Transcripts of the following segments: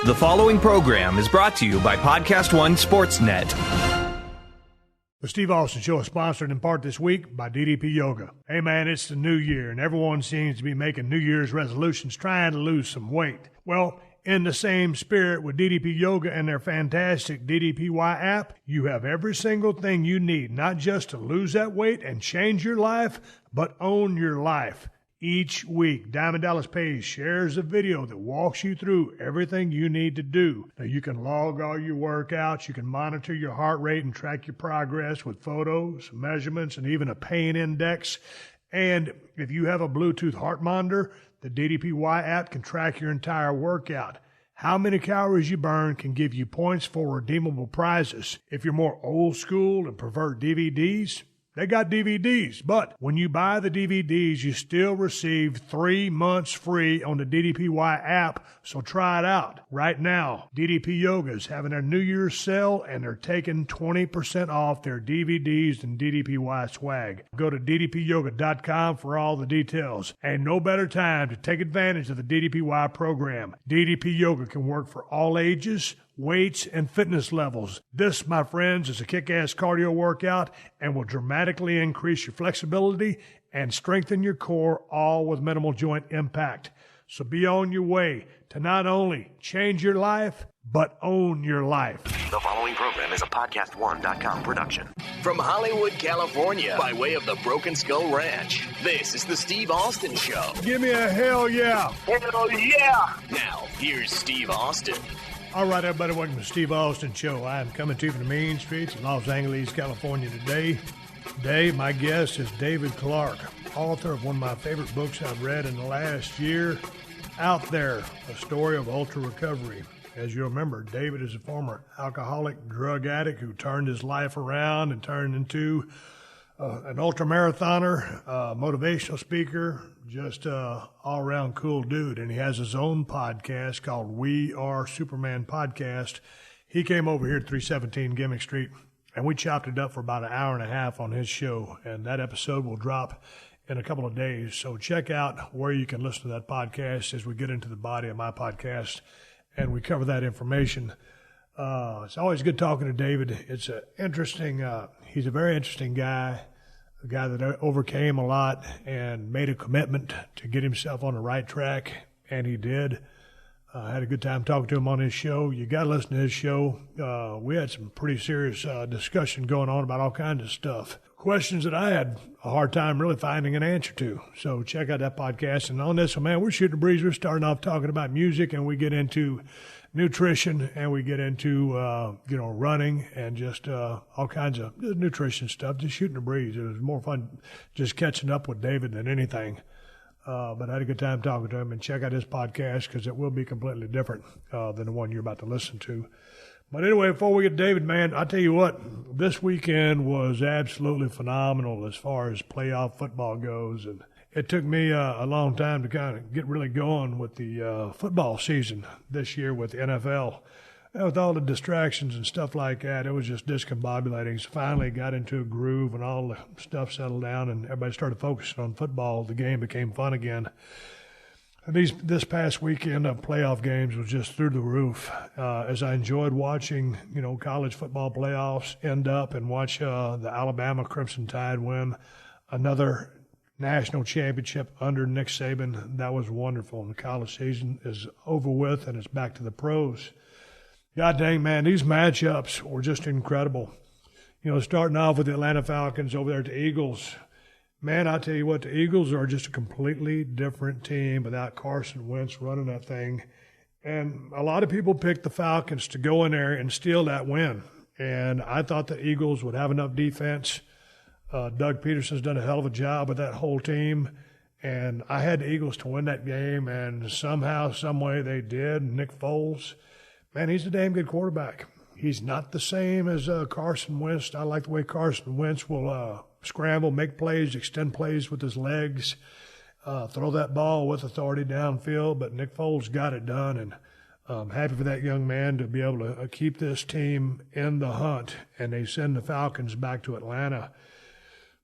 The following program is brought to you by PodcastOne Sportsnet. The Steve Austin Show is sponsored in part this week by DDP Yoga. Hey man, it's the new year and everyone seems to be making New Year's resolutions trying to lose some weight. Well, in the same spirit with DDP Yoga and their fantastic DDPY app, you have every single thing you need, not just to lose that weight and change your life, but own your life. Each week, Diamond Dallas Page shares a video that walks you through everything you need to do. Now, you can log all your workouts, you can monitor your heart rate and track your progress with photos, measurements, and even a pain index. And if you have a Bluetooth heart monitor, the DDPY app can track your entire workout. How many calories you burn can give you points for redeemable prizes. If you're more old school and prefer DVDs, they got DVDs, but when you buy the DVDs, you still receive 3 months free on the DDPY app, so try it out right now. DDP Yoga is having their New Year's sale, and they're taking 20% off their DVDs and DDPY swag. Go to ddpyoga.com for all the details. And no better time to take advantage of the DDPY program. DDP Yoga can work for all ages, weights, and fitness levels. This, my friends, is a kick-ass cardio workout and will dramatically increase your flexibility and strengthen your core, all with minimal joint impact. So be on your way to not only change your life, but own your life. The following program is a PodcastOne.com production. From Hollywood, California, by way of the Broken Skull Ranch, this is the Steve Austin Show. Give me a hell yeah. Hell yeah. Now, here's Steve Austin. All right, everybody, welcome to the Steve Austin Show. I am coming to you from the mean streets of Los Angeles, California today. Today, my guest is David Clark, author of one of my favorite books I've read in the last year, Out There, A Story of Ultra Recovery. As you remember, David is a former alcoholic drug addict who turned his life around and turned into an ultramarathoner, motivational speaker, just all-around cool dude. And he has his own podcast called We Are Superman Podcast. He came over here at 317 Gimmick Street, and we chopped it up for about an hour and a half on his show. And that episode will drop in a couple of days. So check out where you can listen to that podcast as we get into the body of my podcast, and we cover that information. It's always good talking to David. It's a interesting, he's a very interesting guy, a guy that overcame a lot and made a commitment to get himself on the right track, and he did. I had a good time talking to him on his show. You got to listen to his show. We had some pretty serious discussion going on about all kinds of stuff. Questions that I had a hard time really finding an answer to. So check out that podcast. And on this one, man, we're shooting the breeze. We're starting off talking about music, and we get into nutrition, and we get into, running and just all kinds of nutrition stuff, just shooting the breeze. It was more fun just catching up with David than anything. But I had a good time talking to him, and check out his podcast because it will be completely different than the one you're about to listen to. But anyway, before we get to David, man, I tell you what, this weekend was absolutely phenomenal as far as playoff football goes. And it took me a long time to kind of get really going with the football season this year with the NFL. And with all the distractions and stuff like that, it was just discombobulating. So finally got into a groove and all the stuff settled down and everybody started focusing on football. The game became fun again. This past weekend of playoff games was just through the roof. As I enjoyed watching, college football playoffs end up and watch the Alabama Crimson Tide win another national championship under Nick Saban. That was wonderful. And the college season is over with, and it's back to the pros. God dang, man, these matchups were just incredible. Starting off with the Atlanta Falcons over there at the Eagles. Man, I tell you what, the Eagles are just a completely different team without Carson Wentz running that thing. And a lot of people picked the Falcons to go in there and steal that win. And I thought the Eagles would have enough defense. Doug Peterson's done a hell of a job with that whole team. And I had the Eagles to win that game, and somehow, some way they did. Nick Foles, man, he's a damn good quarterback. He's not the same as Carson Wentz. I like the way Carson Wentz will scramble, make plays, extend plays with his legs, throw that ball with authority downfield. But Nick Foles got it done, and I'm happy for that young man to be able to keep this team in the hunt. And they send the Falcons back to Atlanta.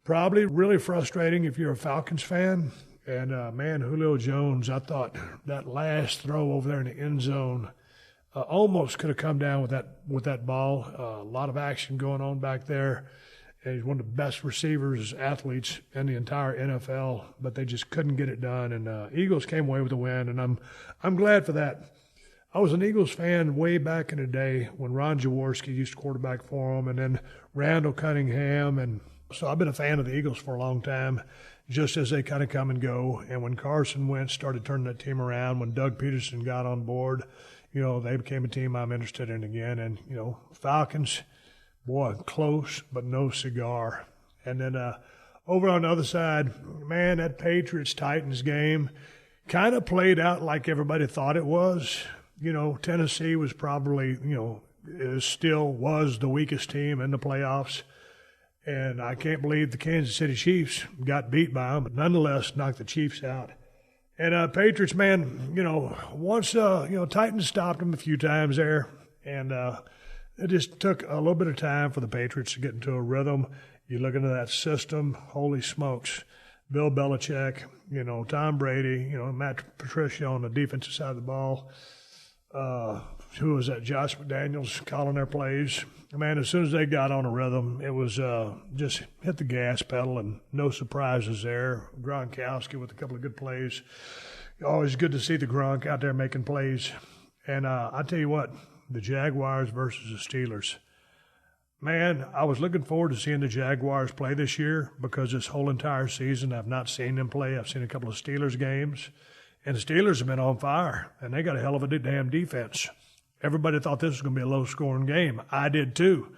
Probably really frustrating if you're a Falcons fan. And, man, Julio Jones, I thought that last throw over there in the end zone, almost could have come down with that ball. A lot of action going on back there. And he's one of the best receivers, athletes in the entire NFL, but they just couldn't get it done. And Eagles came away with the win, and I'm glad for that. I was an Eagles fan way back in the day when Ron Jaworski used to quarterback for them, and then Randall Cunningham. And so I've been a fan of the Eagles for a long time, just as they kind of come and go. And when Carson Wentz started turning that team around, when Doug Peterson got on board, they became a team I'm interested in again. And, Falcons, boy, close but no cigar. And then over on the other side, man, that Patriots-Titans game kind of played out like everybody thought it was. Tennessee was probably, still was the weakest team in the playoffs. And I can't believe the Kansas City Chiefs got beat by them, but nonetheless knocked the Chiefs out. And Patriots, man, once, Titans stopped them a few times there. And it just took a little bit of time for the Patriots to get into a rhythm. You look into that system, holy smokes. Bill Belichick, Tom Brady, Matt Patricia on the defensive side of the ball. Who was that? Josh McDaniels calling their plays. Man, as soon as they got on a rhythm, it was just hit the gas pedal and no surprises there. Gronkowski with a couple of good plays. Always good to see the Gronk out there making plays. And I tell you what, the Jaguars versus the Steelers. Man, I was looking forward to seeing the Jaguars play this year because this whole entire season I've not seen them play. I've seen a couple of Steelers games. And the Steelers have been on fire, and they got a hell of a damn defense. Everybody thought this was going to be a low-scoring game. I did too,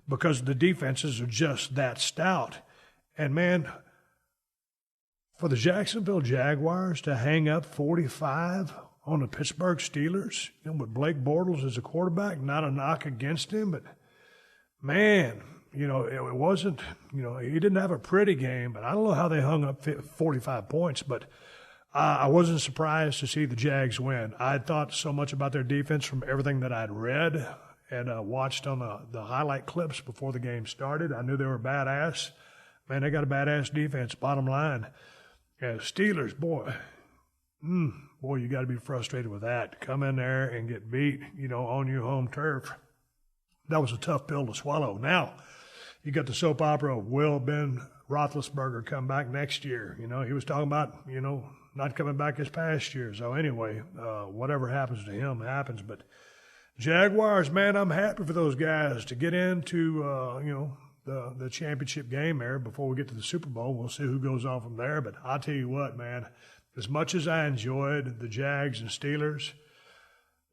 because the defenses are just that stout. And, man, for the Jacksonville Jaguars to hang up 45 on the Pittsburgh Steelers, with Blake Bortles as a quarterback, not a knock against him, but, man, it wasn't, he didn't have a pretty game, but I don't know how they hung up 45 points, but I wasn't surprised to see the Jags win. I had thought so much about their defense from everything that I'd read and watched on the highlight clips before the game started. I knew they were badass. Man, they got a badass defense, bottom line. And Steelers, boy, you got to be frustrated with that. Come in there and get beat, on your home turf. That was a tough pill to swallow. Now, you got the soap opera of will Ben Roethlisberger come back next year. He was talking about, not coming back this past year. So anyway, whatever happens to him happens. But Jaguars, man, I'm happy for those guys to get into, the championship game there before we get to the Super Bowl. We'll see who goes on from there. But I'll tell you what, man, as much as I enjoyed the Jags and Steelers,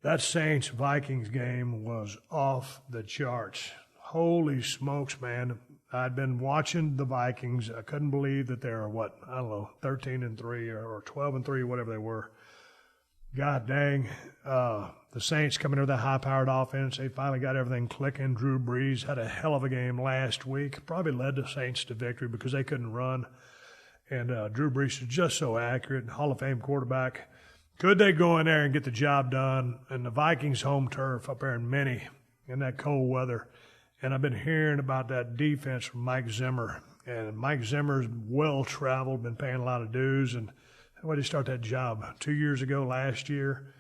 that Saints-Vikings game was off the charts. Holy smokes, man. I'd been watching the Vikings. I couldn't believe that they were, 13-3 or 12-3, whatever they were. God dang. The Saints coming into that high-powered offense, they finally got everything clicking. Drew Brees had a hell of a game last week. Probably led the Saints to victory because they couldn't run. And Drew Brees is just so accurate, Hall of Fame quarterback. Could they go in there and get the job done? And the Vikings' home turf up there in Minnie in that cold weather. And I've been hearing about that defense from Mike Zimmer. And Mike Zimmer's well-traveled, been paying a lot of dues. And when did he start that job? 2 years ago, last year.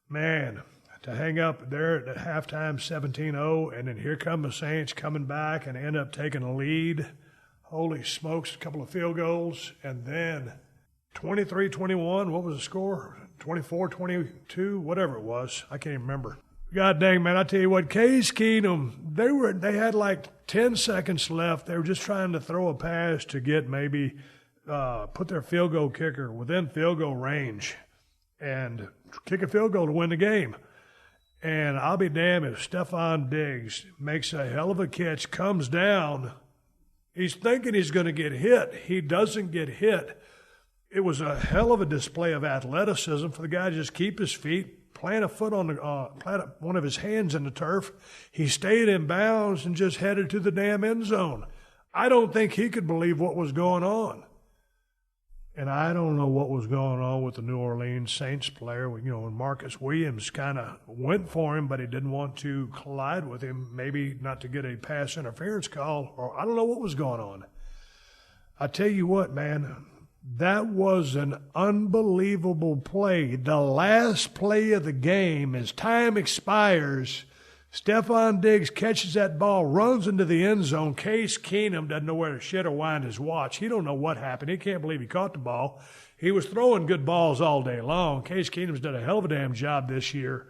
Man, to hang up there at halftime 17-0, and then here come the Saints coming back and end up taking a lead. Holy smokes, a couple of field goals. And then 23-21, what was the score? 24-22, whatever it was. I can't even remember. God dang, man, I tell you what, Case Keenum, they had like 10 seconds left. They were just trying to throw a pass to get maybe put their field goal kicker within field goal range and kick a field goal to win the game. And I'll be damned if Stephon Diggs makes a hell of a catch, comes down. He's thinking he's going to get hit. He doesn't get hit. It was a hell of a display of athleticism for the guy to just keep his feet, plant a foot on plant one of his hands in the turf. He stayed in bounds and just headed to the damn end zone. I don't think he could believe what was going on. And I don't know what was going on with the New Orleans Saints player. When Marcus Williams kind of went for him, but he didn't want to collide with him, maybe not to get a pass interference call, or I don't know what was going on. I tell you what, man, That was an unbelievable play. The last play of the game, as time expires, Stephon Diggs catches that ball, runs into the end zone. Case Keenum doesn't know where to shit or wind his watch. He don't know what happened. He can't believe he caught the ball. He was throwing good balls all day long. Case Keenum's done a hell of a damn job this year,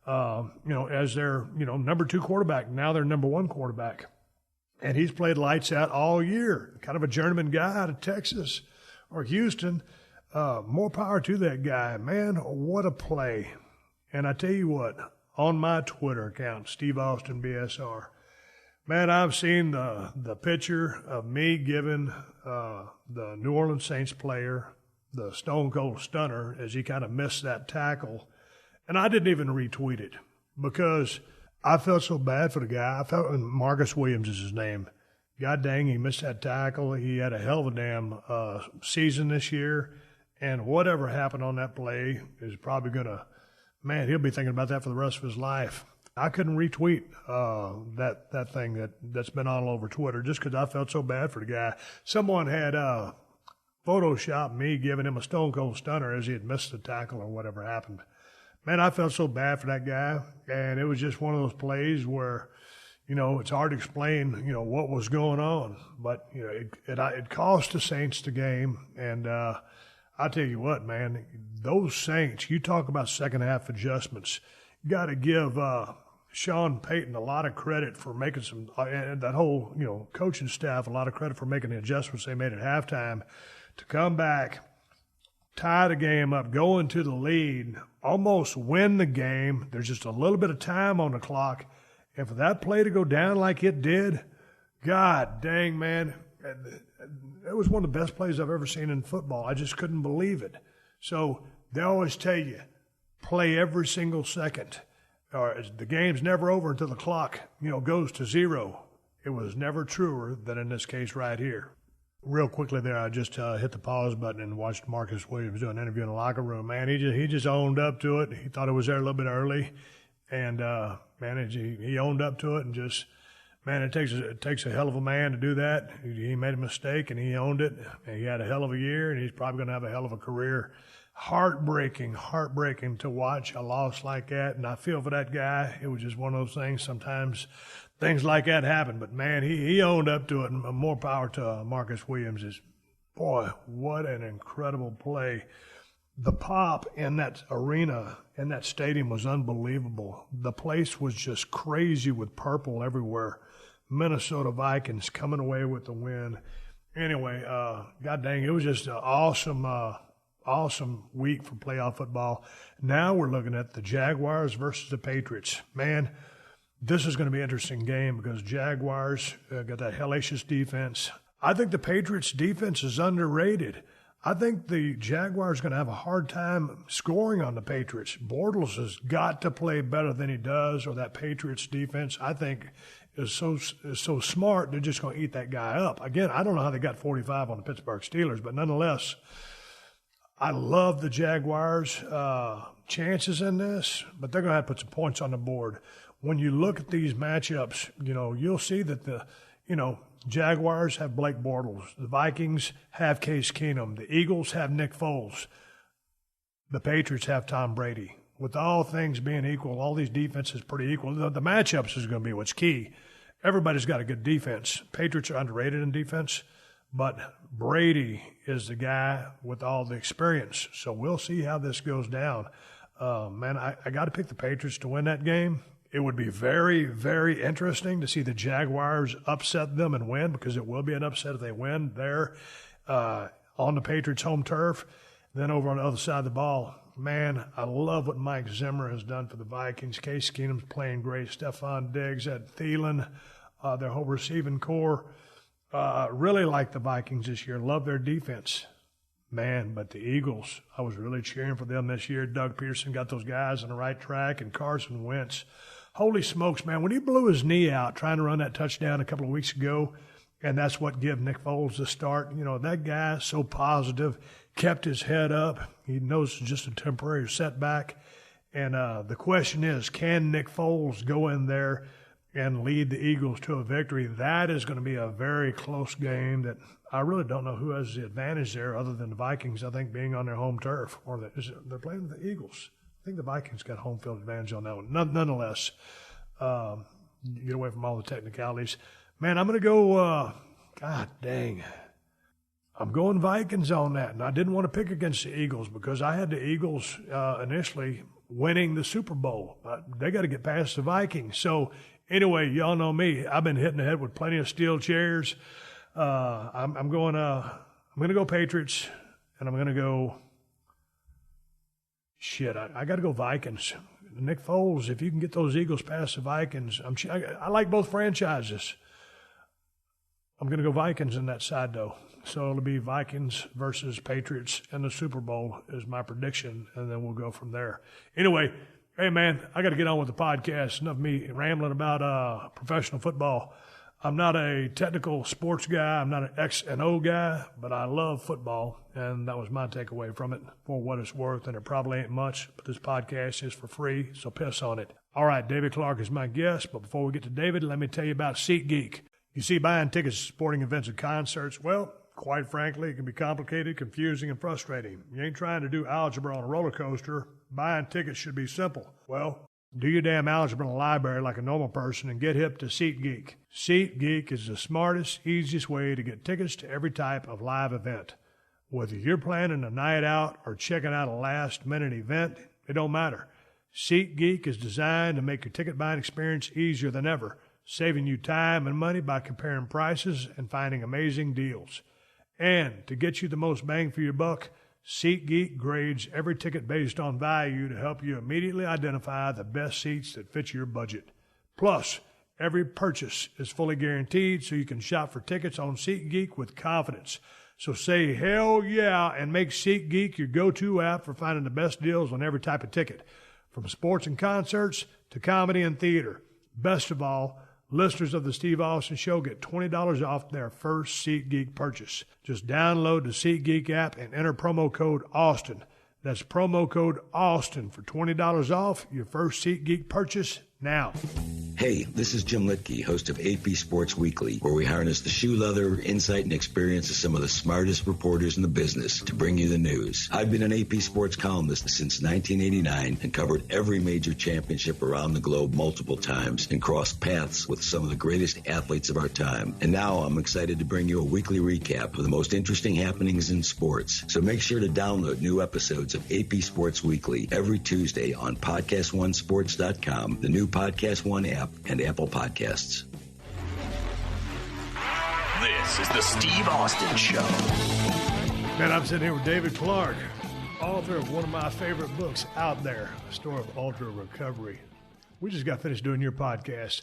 as their, number 2 quarterback. Now they're number 1 quarterback. And he's played lights out all year. Kind of a journeyman guy out of Texas or Houston. More power to that guy. Man, what a play. And I tell you what, on my Twitter account, Steve Austin BSR, man, I've seen the picture of me giving the New Orleans Saints player the Stone Cold Stunner as he kind of missed that tackle. And I didn't even retweet it because I felt so bad for the guy. I felt Marcus Williams is his name. God dang, he missed that tackle. He had a hell of a damn season this year. And whatever happened on that play is probably going to, man, he'll be thinking about that for the rest of his life. I couldn't retweet that thing that's been all over Twitter just because I felt so bad for the guy. Someone had photoshopped me giving him a Stone Cold Stunner as he had missed the tackle or whatever happened. Man, I felt so bad for that guy. And it was just one of those plays where, it's hard to explain, what was going on. But, it cost the Saints the game. And I tell you what, man, those Saints, you talk about second half adjustments. You got to give Sean Payton a lot of credit for making some, and that whole, coaching staff a lot of credit for making the adjustments they made at halftime to come back, tie the game up, go into the lead, almost win the game. There's just a little bit of time on the clock. And for that play to go down like it did, God dang, man, it was one of the best plays I've ever seen in football. I just couldn't believe it. So they always tell you, play every single second. Or the game's never over until the clock, goes to 0. It was never truer than in this case right here. Real quickly there, I just hit the pause button and watched Marcus Williams do an interview in the locker room. Man, he just owned up to it. He thought it was there a little bit early. And, man, he owned up to it and just, man, it takes a hell of a man to do that. He made a mistake and he owned it. And he had a hell of a year and he's probably going to have a hell of a career. Heartbreaking to watch a loss like that. And I feel for that guy. It was just one of those things. Sometimes things like that happen. But, man, he owned up to it. And more power to Marcus Williams. Boy, what an incredible play. The pop in that arena, in that stadium, was unbelievable. The place was just crazy with purple everywhere. Minnesota Vikings coming away with the win. Anyway, God dang, it was just an awesome week for playoff football. Now we're looking at the Jaguars versus the Patriots. Man, this is going to be an interesting game because Jaguars got that hellacious defense. I think the Patriots' defense is underrated. I think the Jaguars are going to have a hard time scoring on the Patriots. Bortles has got to play better than he does, or that Patriots defense, I think, is so smart, they're just going to eat that guy up. Again, I don't know how they got 45 on the Pittsburgh Steelers, but nonetheless, I love the Jaguars' chances in this, but they're going to have to put some points on the board. When you look at these matchups, you'll see that the Jaguars have Blake Bortles. The Vikings have Case Keenum. The Eagles have Nick Foles. The Patriots have Tom Brady. With all things being equal, all these defenses pretty equal. The matchups is going to be what's key. Everybody's got a good defense. Patriots are underrated in defense, but Brady is the guy with all the experience. So we'll see how this goes down. Man, I got to pick the Patriots to win that game. It would be very, very interesting to see the Jaguars upset them and win, because it will be an upset if they win there on the Patriots' home turf. Then over on the other side of the ball, man, I love what Mike Zimmer has done for the Vikings. Case Keenum's playing great. Stephon Diggs, Ed Thielen, their whole receiving core. Really like the Vikings this year. Love their defense. Man, but the Eagles, I was really cheering for them this year. Doug Peterson got those guys on the right track, and Carson Wentz. Holy smokes, man, when he blew his knee out trying to run that touchdown a couple of weeks ago, and that's what gave Nick Foles the start. That guy, so positive, kept his head up. He knows it's just a temporary setback. And the question is, can Nick Foles go in there and lead the Eagles to a victory? That is going to be a very close game that I really don't know who has the advantage there other than the Vikings, I think, being on their home turf. They're playing the Eagles. I think the Vikings got home field advantage on that one. Nonetheless, get away from all the technicalities. Man, I'm going to go, God dang. I'm going Vikings on that. And I didn't want to pick against the Eagles because I had the Eagles initially winning the Super Bowl. They got to get past the Vikings. So anyway, y'all know me. I've been hitting the head with plenty of steel chairs. I'm going to go Patriots, and I'm going to go. Shit, I got to go Vikings. Nick Foles, if you can get those Eagles past the Vikings, I like both franchises. I'm going to go Vikings in that side, though. So it'll be Vikings versus Patriots in the Super Bowl is my prediction, and then we'll go from there. Anyway, hey, man, I got to get on with the podcast. Enough of me rambling about professional football. I'm not a technical sports guy. I'm not an X and O guy, but I love football, and that was my takeaway from it for what it's worth, and it probably ain't much, but this podcast is for free, so piss on it. All right, David Clark is my guest, but before we get to David, let me tell you about SeatGeek. You see, buying tickets to sporting events and concerts, well, quite frankly, it can be complicated, confusing, and frustrating. You ain't trying to do algebra on a roller coaster. Buying tickets should be simple. Well, do your damn algebra in a library like a normal person and get hip to SeatGeek. SeatGeek is the smartest, easiest way to get tickets to every type of live event. Whether you're planning a night out or checking out a last-minute event, it don't matter. SeatGeek is designed to make your ticket buying experience easier than ever, saving you time and money by comparing prices and finding amazing deals. And to get you the most bang for your buck, SeatGeek grades every ticket based on value to help you immediately identify the best seats that fit your budget. Plus, every purchase is fully guaranteed so you can shop for tickets on SeatGeek with confidence. So say hell yeah and make SeatGeek your go-to app for finding the best deals on every type of ticket, from sports and concerts to comedy and theater. Best of all, listeners of the Steve Austin Show get $20 off their first SeatGeek purchase. Just download the SeatGeek app and enter promo code Austin. That's promo code Austin for $20 off your first SeatGeek purchase now. Hey, this is Jim Litke, host of AP Sports Weekly, where we harness the shoe leather, insight, and experience of some of the smartest reporters in the business to bring you the news. I've been an AP Sports columnist since 1989 and covered every major championship around the globe multiple times and crossed paths with some of the greatest athletes of our time. And now I'm excited to bring you a weekly recap of the most interesting happenings in sports. So make sure to download new episodes of AP Sports Weekly every Tuesday on PodcastOneSports.com, the new Podcast One app, and Apple Podcasts. This is the Steve Austin Show. Man, I'm sitting here with David Clark, author of one of my favorite books out there, A Story of Ultra Recovery. We just got finished doing your podcast.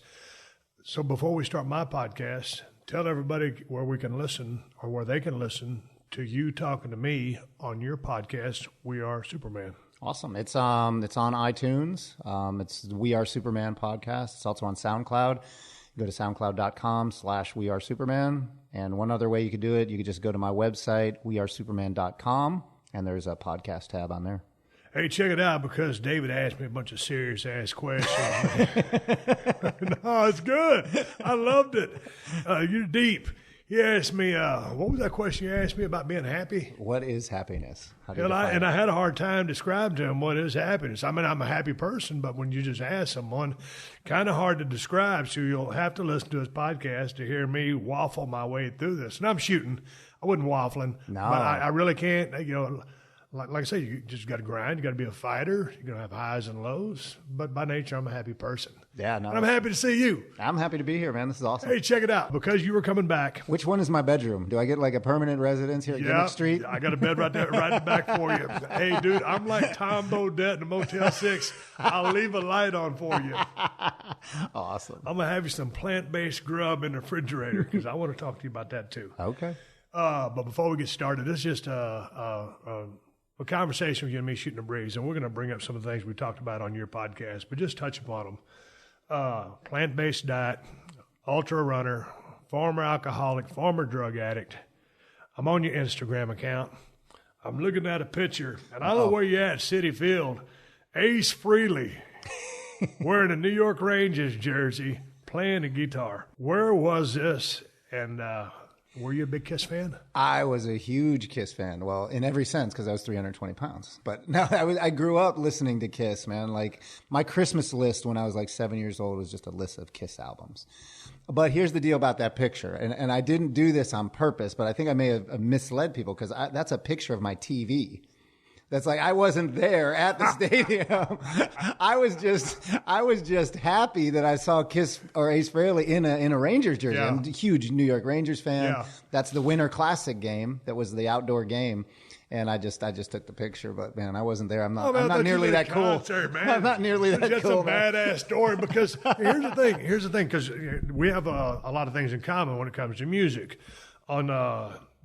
So before we start my podcast, tell everybody where we can listen or where they can listen to you talking to me on your podcast, We Are Superman. Awesome. It's on iTunes. It's the We Are Superman podcast. It's also on SoundCloud. Go to soundcloud.com/wearesuperman. And one other way you could do it, you could just go to my website, wearesuperman.com, and there's a podcast tab on there. Hey, check it out, because David asked me a bunch of serious-ass questions. No, it's good. I loved it. You're deep. He asked me, what was that question you asked me about being happy? What is happiness? I had a hard time describing to him what is happiness. I mean, I'm a happy person, but when you just ask someone, kind of hard to describe. So you'll have to listen to his podcast to hear me waffle my way through this. And I'm shooting. I wasn't waffling. No. But I really can't, like I say, you just got to grind. You got to be a fighter. You're going to have highs and lows. But by nature, I'm a happy person. Yeah, no. And I'm happy to see you. I'm happy to be here, man. This is awesome. Hey, check it out. Because you were coming back. Which one is my bedroom? Do I get like a permanent residence here at Gimmick Street? I got a bed right there, right in the back for you. Hey, dude, I'm like Tom Bodett in a Motel 6. I'll leave a light on for you. Awesome. I'm going to have you some plant-based grub in the refrigerator because I want to talk to you about that too. Okay. But before we get started, this is just a conversation with you and me shooting a breeze, and we're going to bring up some of the things we talked about on your podcast, but just touch upon them. Plant-based diet, ultra runner, former alcoholic, former drug addict. I'm on your Instagram account. I'm looking at a picture, and I don't know where you're at, City Field. Ace Frehley, wearing a New York Rangers jersey, playing the guitar. Where was this, and Were you a big Kiss fan? I was a huge Kiss fan. Well, in every sense, because I was 320 pounds. But no, I grew up listening to Kiss, man. Like, my Christmas list when I was like 7 years old was just a list of Kiss albums. But here's the deal about that picture. And I didn't do this on purpose, but I think I may have misled people because that's a picture of my TV. That's like, I wasn't there at the stadium. I was just happy that I saw Kiss or Ace Frehley in a Rangers jersey. Yeah. I'm a huge New York Rangers fan. Yeah. That's the Winter Classic game. That was the outdoor game. And I just took the picture, but man, I wasn't there. I'm not nearly that cool. Man. I'm not nearly that That's cool. That's a badass story because here's the thing, because we have a lot of things in common when it comes to music. On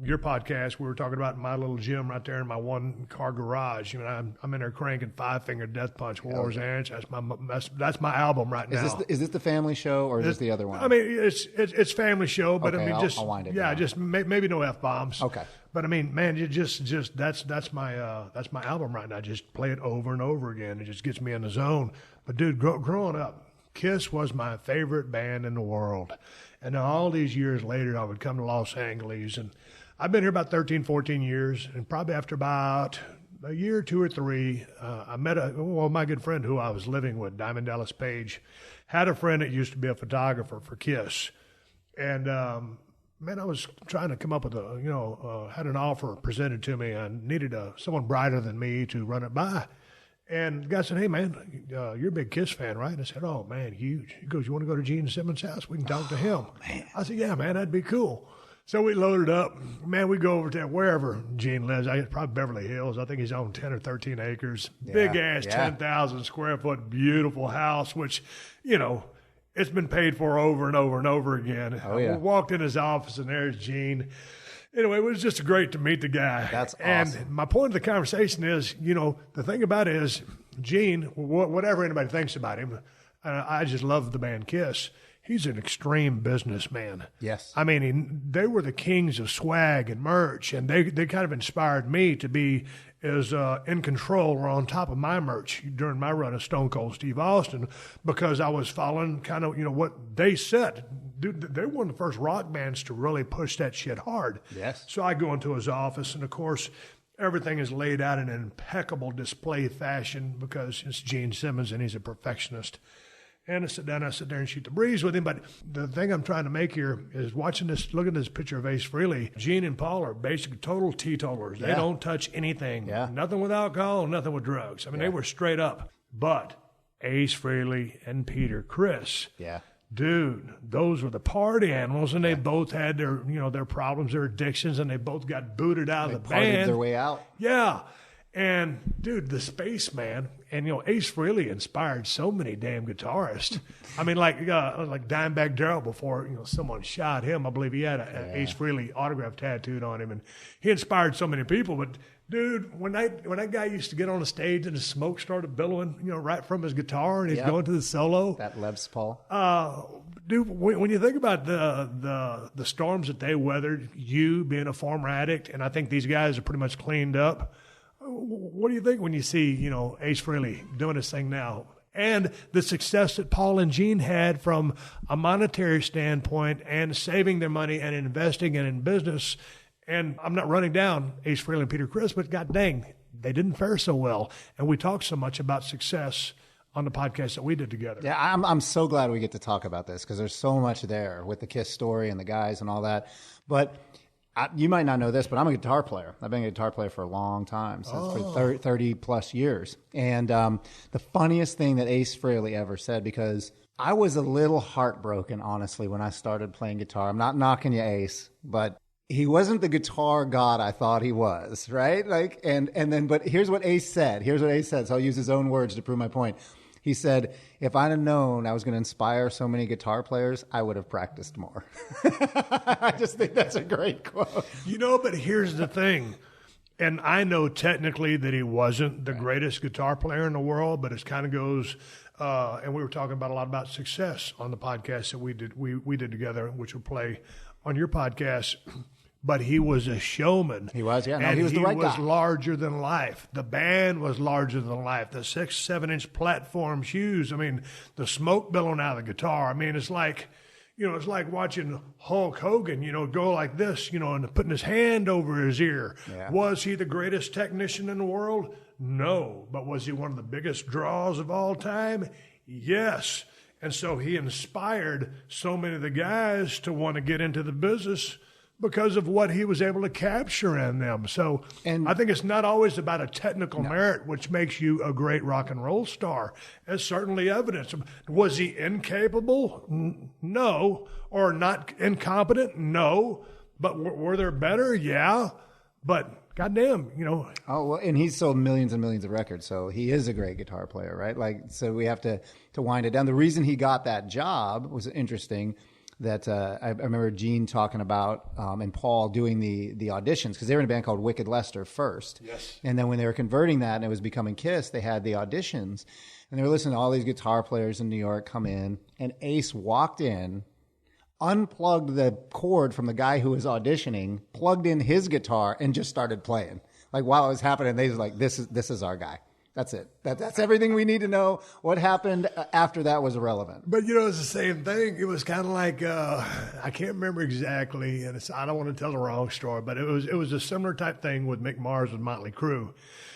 your podcast, we were talking about my little gym right there in my one-car garage. You know, I'm in there cranking Five Finger Death Punch, War's Edge. That's my album right now. Is this the family show or is this the other one? I mean, it's family show, but okay, I mean, I'll wind it yeah, down. just maybe no F-bombs. Okay. But I mean, man, you just that's my album right now. Just play it over and over again. It just gets me in the zone. But dude, growing up, Kiss was my favorite band in the world. And now all these years later, I would come to Los Angeles, and I've been here about 13, 14 years, and probably after about a year, 2 or 3, I met my good friend who I was living with, Diamond Dallas Page, had a friend that used to be a photographer for Kiss. And, man, I was trying to come up with had an offer presented to me. I needed someone brighter than me to run it by. And the guy said, "Hey, man, you're a big Kiss fan, right?" And I said, "Oh, man, huge." He goes, "You want to go to Gene Simmons' house? We can talk to him." Man. I said, "Yeah, man, that'd be cool." So we loaded up. Man, we go over to wherever Gene lives. Probably Beverly Hills. I think he's on 10 or 13 acres. Yeah, Big-ass, 10,000 square foot, beautiful house, which, it's been paid for over and over and over again. Oh, yeah. We walked in his office, and there's Gene. Anyway, it was just great to meet the guy. That's awesome. And my point of the conversation is, the thing about it is, Gene, whatever anybody thinks about him, I just love the band Kiss. He's an extreme businessman. Yes. I mean, they were the kings of swag and merch, and they kind of inspired me to be as in control or on top of my merch during my run of Stone Cold Steve Austin, because I was following kind of, what they said. Dude, they were one of the first rock bands to really push that shit hard. Yes. So I go into his office, and of course, everything is laid out in an impeccable display fashion because it's Gene Simmons and he's a perfectionist. And I sit there and shoot the breeze with him. But the thing I'm trying to make here is looking at this picture of Ace Frehley. Gene and Paul are basically total teetotalers. They don't touch anything. Yeah. Nothing with alcohol, nothing with drugs. I mean, they were straight up. But Ace Frehley and Peter Criss. Yeah. Dude, those were the party animals, and they both had their problems, their addictions, and they both got booted out of the Partied band. their way out. Yeah. And, dude, the Spaceman, and, Ace Frehley inspired so many damn guitarists. I mean, like Dimebag Darrell before, someone shot him. I believe he had an Ace Frehley autograph tattooed on him, and he inspired so many people. But, dude, when that guy used to get on the stage and the smoke started billowing, right from his guitar, and he's going to the solo. That Les Paul. Dude, when you think about the storms that they weathered, you being a former addict, and I think these guys are pretty much cleaned up. What do you think when you see, Ace Frehley doing this thing now? And the success that Paul and Gene had from a monetary standpoint and saving their money and investing in business. And I'm not running down Ace Frehley and Peter Criss, but god dang, they didn't fare so well. And we talk so much about success on the podcast that we did together. Yeah, I'm so glad we get to talk about this because there's so much there with the Kiss story and the guys and all that. But you might not know this, but I'm a guitar player. I've been a guitar player for a long time, for 30 plus years. And the funniest thing that Ace Frehley ever said, because I was a little heartbroken, honestly, when I started playing guitar. I'm not knocking you, Ace, but he wasn't the guitar god I thought he was, right? But here's what Ace said. So I'll use his own words to prove my point. He said, if I'd have known I was going to inspire so many guitar players, I would have practiced more. I just think that's a great quote. But here's the thing. And I know technically that he wasn't the greatest guitar player in the world, but it kind of goes, and we were talking about a lot about success on the podcast that we did together, which will play on your podcast. But he was a showman. He was, yeah. No, and he was the right guy. He was larger than life. The band was larger than life. The 6-7 inch platform shoes. I mean, the smoke billowing out of the guitar. I mean, it's like, it's like watching Hulk Hogan, go like this, and putting his hand over his ear. Yeah. Was he the greatest technician in the world? No. But was he one of the biggest draws of all time? Yes. And so he inspired so many of the guys to want to get into the business because of what he was able to capture in them. So I think it's not always about a technical merit, which makes you a great rock and roll star. It's certainly evidence. Was he incapable? No. Or not incompetent? No. But were there better? Yeah. But goddamn, Oh, well, and he's sold millions and millions of records, so he is a great guitar player, right? Like, so we have to wind it down. The reason he got that job was interesting. That I remember Gene talking about and Paul doing the auditions, because they were in a band called Wicked Lester first. Yes. And then when they were converting that and it was becoming Kiss, they had the auditions. And they were listening to all these guitar players in New York come in. And Ace walked in, unplugged the cord from the guy who was auditioning, plugged in his guitar, and just started playing. Like, while it was happening, they was like, this is our guy. That's it. That's everything we need to know. What happened after that was irrelevant. But, it's the same thing. It was kind of like, I can't remember exactly, and I don't want to tell the wrong story, but it was a similar type thing with Mick Mars with Motley Crue.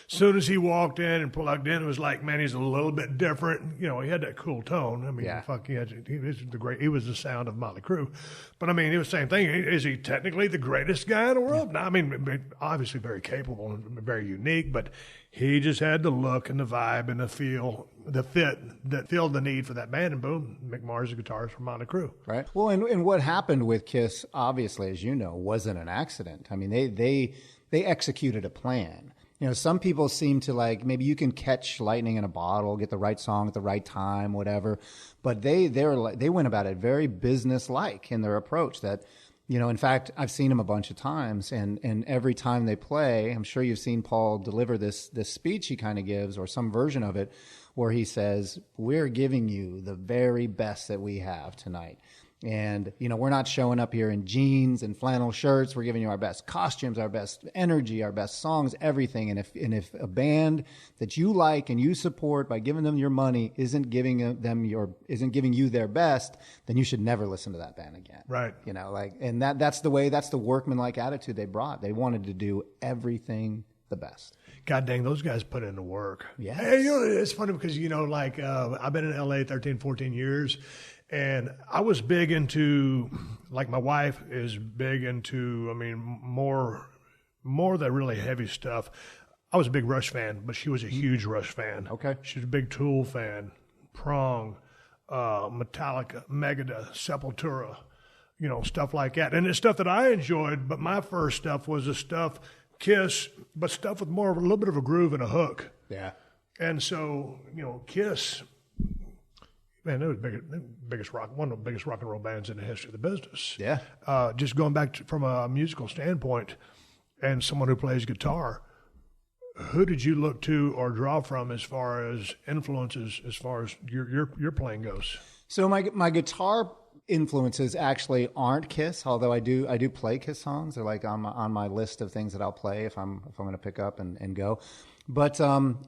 As soon as he walked in and plugged in, it was like, man, he's a little bit different. He had that cool tone. I mean, Yeah. he was the sound of Motley Crue. But I mean, it was the same thing. Is he technically the greatest guy in the world? No, I mean, obviously very capable and very unique, but he just had the look and the vibe and the feel, the fit that filled the need for that band. And boom, Mick Mars, the guitarist from Motley Crue. Right. Well, and what happened with Kiss, obviously, as you know, wasn't an accident. I mean, they executed a plan. Some people seem to like, maybe you can catch lightning in a bottle, get the right song at the right time, whatever. But they went about it very business-like in their approach. That, in fact, I've seen them a bunch of times, and every time they play, I'm sure you've seen Paul deliver this speech he kind of gives, or some version of it, where he says, "We're giving you the very best that we have tonight. And, we're not showing up here in jeans and flannel shirts. We're giving you our best costumes, our best energy, our best songs, everything. And if a band that you like and you support by giving them your money isn't giving you their best, then you should never listen to that band again." Right. And that's the workmanlike attitude they brought. They wanted to do everything the best. God dang, those guys put in the work. Yes. Hey, it's funny because, I've been in LA 13, 14 years. And I was big into, like my wife is big into, more the really heavy stuff. I was a big Rush fan, but she was a huge Rush fan. Okay. She was a big Tool fan, Prong, Metallica, Megadeth, Sepultura, stuff like that. And it's stuff that I enjoyed, but my first stuff was the stuff, Kiss, but stuff with a little bit of a groove and a hook. Yeah. And so, Kiss... Man, they were one of the biggest rock and roll bands in the history of the business. Yeah. Just going back from a musical standpoint, and someone who plays guitar, who did you look to or draw from as far as influences, as far as your playing goes? So my guitar influences actually aren't Kiss, although I do play Kiss songs. They're like on my list of things that I'll play if I'm going to pick up and go. But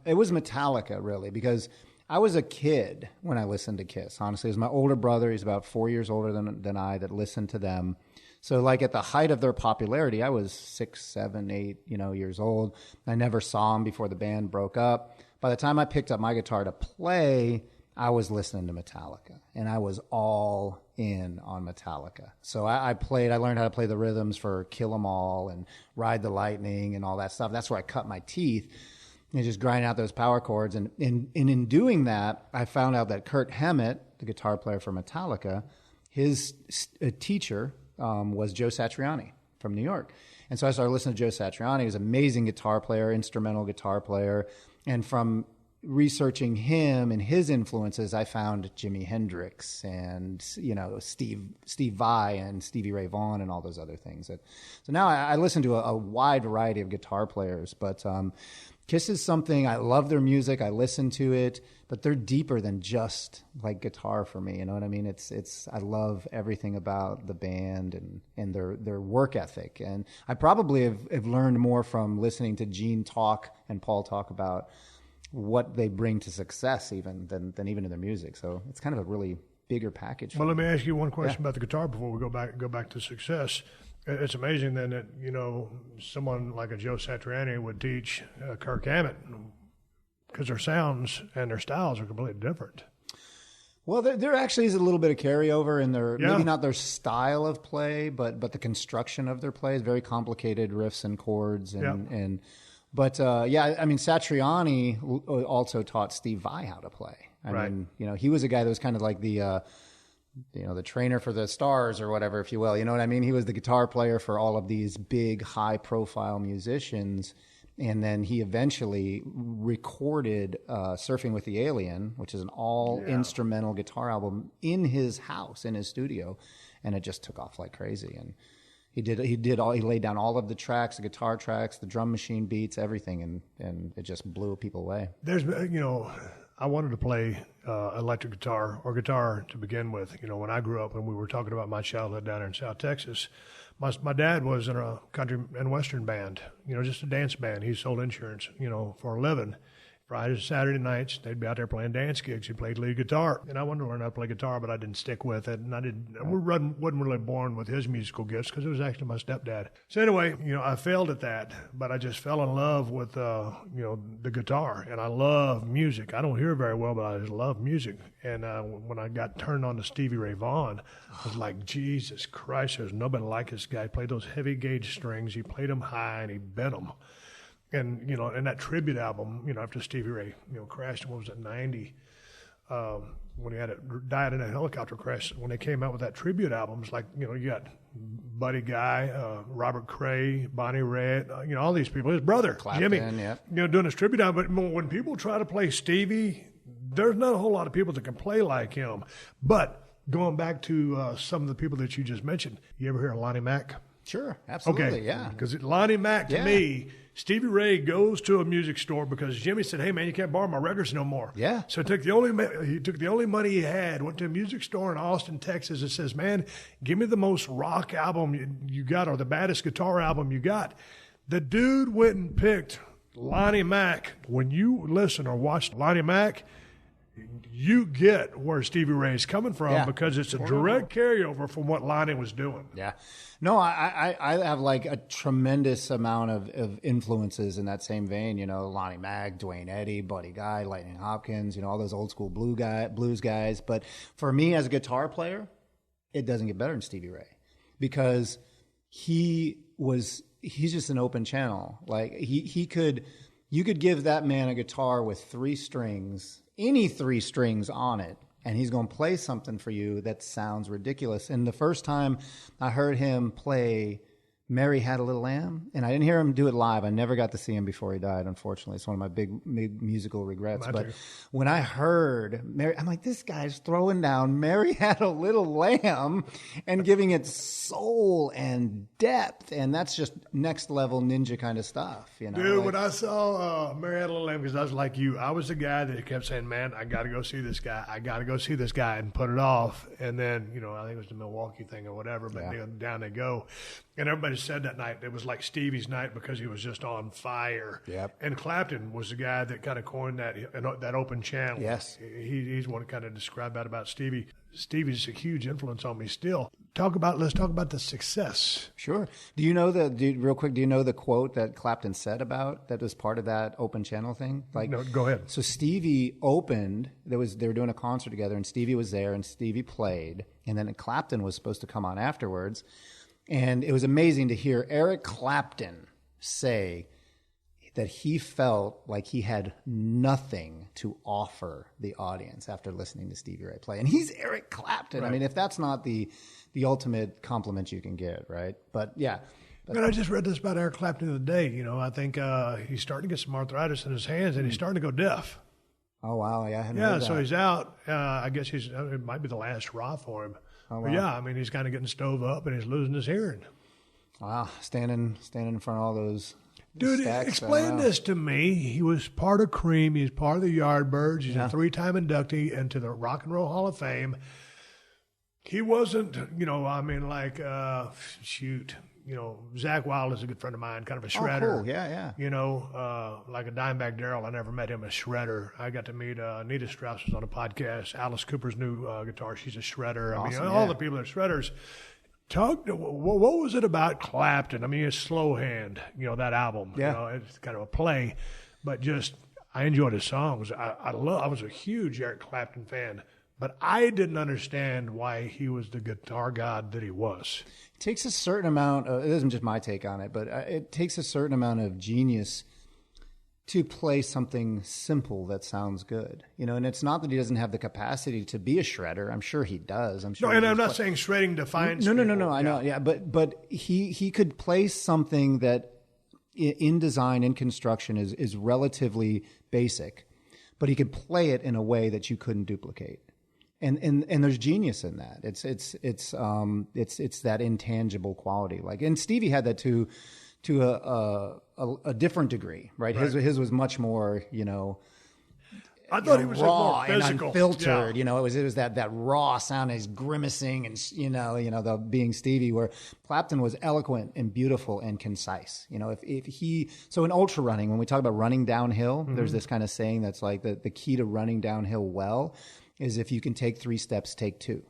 it was Metallica, really, because I was a kid when I listened to Kiss. Honestly, it was my older brother. He's about 4 years older than I that listened to them. So, like at the height of their popularity, I was 6, 7, 8, years old. I never saw them before the band broke up. By the time I picked up my guitar to play, I was listening to Metallica, and I was all in on Metallica. So I learned how to play the rhythms for Kill 'Em All and Ride the Lightning and all that stuff. That's where I cut my teeth. And just grind out those power chords. And in doing that, I found out that Kurt Hammett, the guitar player for Metallica, his teacher was Joe Satriani from New York. And so I started listening to Joe Satriani. He was an amazing guitar player, instrumental guitar player. And from researching him and his influences, I found Jimi Hendrix and, Steve Vai and Stevie Ray Vaughan and all those other things. So now I listen to a wide variety of guitar players, but Kiss is something, I love their music, I listen to it, but they're deeper than just like guitar for me, you know what I mean? It's I love everything about the band and their work ethic. And I probably have learned more from listening to Gene talk and Paul talk about what they bring to success even than even in their music. So it's kind of a really bigger package. Well, let me ask you one question about the guitar before we go back to success. It's amazing then that, someone like a Joe Satriani would teach Kirk Hammett, because their sounds and their styles are completely different. Well, there actually is a little bit of carryover in their, maybe not their style of play, but the construction of their play is very complicated riffs and chords. But Satriani also taught Steve Vai how to play. I mean, he was a guy that was kind of like the trainer for the stars or whatever, if you will. You know what I mean? He was the guitar player for all of these big, high-profile musicians. And then he eventually recorded Surfing with the Alien, which is an all-instrumental guitar album, in his house, in his studio. And it just took off like crazy. And he laid down all of the tracks, the guitar tracks, the drum machine beats, everything. And it just blew people away. There's, I wanted to play electric guitar or guitar to begin with. When I grew up, and we were talking about my childhood down there in South Texas, my dad was in a country and western band, just a dance band. He sold insurance, for a living. Fridays and Saturday nights, they'd be out there playing dance gigs. He played lead guitar. And I wanted to learn how to play guitar, but I didn't stick with it. And I wasn't really born with his musical gifts because it was actually my stepdad. So anyway, I failed at that, but I just fell in love with, the guitar. And I love music. I don't hear very well, but I just love music. And when I got turned on to Stevie Ray Vaughan, I was like, Jesus Christ, there's nobody like this guy. He played those heavy gauge strings. He played them high and he bent them. And, and that tribute album, after Stevie Ray, crashed, what was it, 90, when he died in a helicopter crash, when they came out with that tribute album, it's like, you got Buddy Guy, Robert Cray, Bonnie Raitt, all these people, his brother, Clapton, Jimmy, doing his tribute album. But when people try to play Stevie, there's not a whole lot of people that can play like him. But going back to some of the people that you just mentioned, you ever hear of Lonnie Mack? Sure, absolutely, yeah. Because Lonnie Mack, to me, Stevie Ray goes to a music store because Jimmy said, "Hey man, you can't borrow my records no more." Yeah. So he took the only money he had, went to a music store in Austin, Texas, and says, "Man, give me the most rock album you got, or the baddest guitar album you got." The dude went and picked Lonnie Mack. When you listen or watch Lonnie Mack, you get where Stevie Ray is coming from because it's a direct carryover from what Lonnie was doing. Yeah. No, I have like a tremendous amount of influences in that same vein. Lonnie Mack, Duane Eddy, Buddy Guy, Lightning Hopkins, all those old school blues guys. But for me as a guitar player, it doesn't get better than Stevie Ray because he's just an open channel. Like you could give that man a guitar with 3 strings, any 3 strings on it, and he's going to play something for you that sounds ridiculous. And the first time I heard him play Mary Had a Little Lamb, and I didn't hear him do it live. I never got to see him before he died, unfortunately. It's one of my big musical regrets. But when I heard Mary, I'm like, this guy's throwing down Mary Had a Little Lamb and giving it soul and depth, and that's just next level ninja kind of stuff. Dude, when I saw Mary Had a Little Lamb, because I was like you, I was the guy that kept saying, "Man, I got to go see this guy. I got to go see this guy," and put it off. And then, I think it was the Milwaukee thing or whatever, but down they go. And everybody said that night it was like Stevie's night because he was just on fire. Yep. And Clapton was the guy that kind of coined that open channel. Yes. He's one to kind of describe that about Stevie. Stevie's a huge influence on me still. Let's talk about the success. Sure. Do you know the quote that Clapton said about that was part of that open channel thing? No, go ahead. So Stevie opened, they were doing a concert together and Stevie was there and Stevie played, and then Clapton was supposed to come on afterwards. And it was amazing to hear Eric Clapton say that he felt like he had nothing to offer the audience after listening to Stevie Ray play. And he's Eric Clapton. Right. I mean, if that's not the ultimate compliment you can get, right? But yeah. Man, I just read this about Eric Clapton the other day. I think he's starting to get some arthritis in his hands and he's starting to go deaf. Oh, wow. Yeah, I hadn't heard that. So he's out. I guess it might be the last hurrah for him. Oh, wow. But yeah, I mean, he's kind of getting stove up and he's losing his hearing. Wow, standing in front of all those Dude, stacks, explain this to me. He was part of Cream. He's part of the Yardbirds. He's a 3-time inductee into the Rock and Roll Hall of Fame. He wasn't, Zach Wilde is a good friend of mine, kind of a shredder. Oh, cool. Yeah. Like a Dimebag Darrell. I never met him, a shredder. I got to meet Anita Strauss was on a podcast. Alice Cooper's new guitar. She's a shredder. Awesome, all the people that are shredders. What was it about Clapton? I mean, it's Slow Hand, that album. Yeah. It's kind of a play, but I enjoyed his songs. I was a huge Eric Clapton fan, but I didn't understand why he was the guitar god that he was. It takes a certain amount it isn't just my take on it, but it takes a certain amount of genius to play something simple that sounds good, and it's not that he doesn't have the capacity to be a shredder. I'm sure he does. I'm sure. No, and I'm not saying shredding defines. No. I know. Yeah, but he could play something that in design and construction is relatively basic, but he could play it in a way that you couldn't duplicate. And there's genius in that. It's that intangible quality. And Stevie had that to a different degree, right? His was much more, I thought he was raw more physical and unfiltered. Yeah. It was that raw sound. He's grimacing and the being Stevie. Where Clapton was eloquent and beautiful and concise. So in ultra running, when we talk about running downhill, there's this kind of saying that's like the key to running downhill well is if you can take 3 steps, take 2.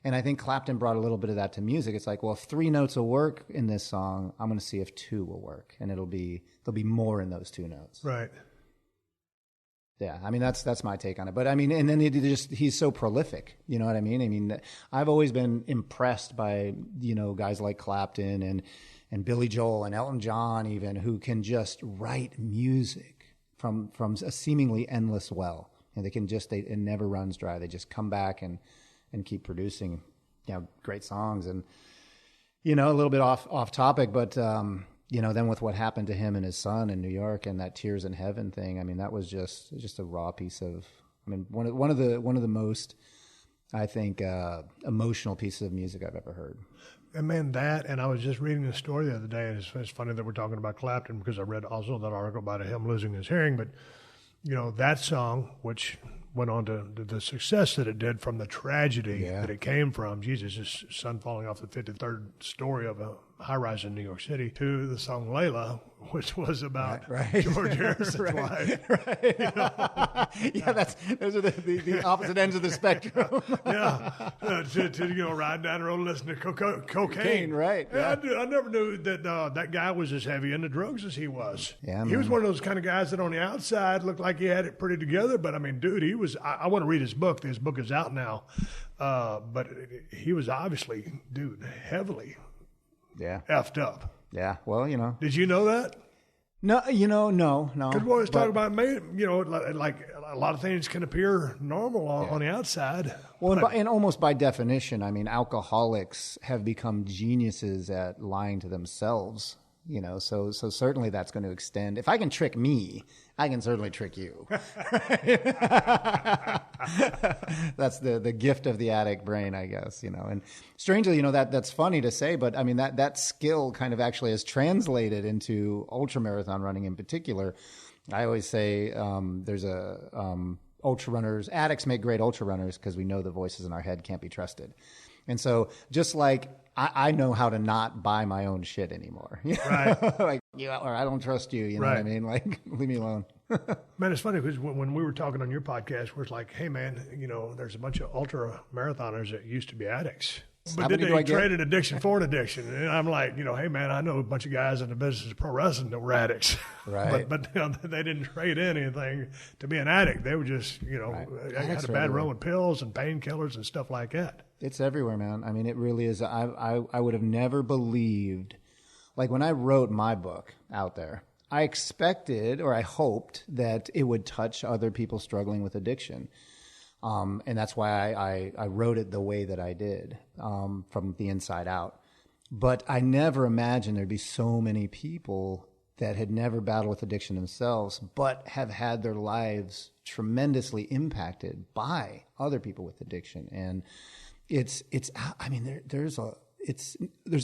And I think Clapton brought a little bit of that to music. It's like, well, if 3 notes will work in this song, I'm going to see if 2 will work, and there'll be more in those 2 notes. Right. Yeah, I mean that's my take on it. But I mean, and then he's so prolific. You know what I mean? I mean, I've always been impressed by guys like Clapton and Billy Joel and Elton John, even, who can just write music from a seemingly endless well, and they can it never runs dry. They just come back and keep producing, great songs. And a little bit off topic, but then with what happened to him and his son in New York and that Tears in Heaven thing, I mean, that was just a raw piece of, one of the most, I think, emotional pieces of music I've ever heard. And man, and I was just reading a story the other day, and it's funny that we're talking about Clapton because I read also that article about him losing his hearing, but that song, which went on to the success that it did from the tragedy that it came from, Jesus, his son falling off the 53rd story of a high-rise in New York City, to the song Layla, which was about George Harrison's wife. Right. Those are the opposite ends of the spectrum. To ride down the road and listen to cocaine. Right. Yeah. I never knew that that guy was as heavy into drugs as he was. Yeah, he was one of those kind of guys that on the outside looked like he had it pretty together, but I mean, dude, he was. I want to read his book. His book is out now, but he was obviously, dude, heavily effed up. Yeah. Well, Did you know that? No, no. Because we always talk about, like a lot of things can appear normal on the outside. Well, and almost by definition, I mean, alcoholics have become geniuses at lying to themselves. So certainly that's going to extend. If I can trick me, I can certainly trick you. That's the gift of the addict brain, I guess, And strangely, that's funny to say, but I mean, that skill kind of actually has translated into ultramarathon running in particular. I always say there's ultra runners, addicts make great ultra runners because we know the voices in our head can't be trusted. And so just like I know how to not buy my own shit anymore. Right. Or I don't trust you. You know what I mean? Like, leave me alone. Man, it's funny because when we were talking on your podcast, we're like, hey, man, there's a bunch of ultra marathoners that used to be addicts. But then they traded addiction for an addiction. And I'm like, hey, man, I know a bunch of guys in the business of pro wrestling that were addicts. Right. but they didn't trade in anything to be an addict. They were just, had a bad run with pills and painkillers and stuff like that. It's everywhere, man. I mean, it really is. I would have never believed, like when I wrote my book out there, I expected or I hoped that it would touch other people struggling with addiction. And that's why I wrote it the way that I did, from the inside out. But I never imagined there'd be so many people that had never battled with addiction themselves, but have had their lives tremendously impacted by other people with addiction. And there's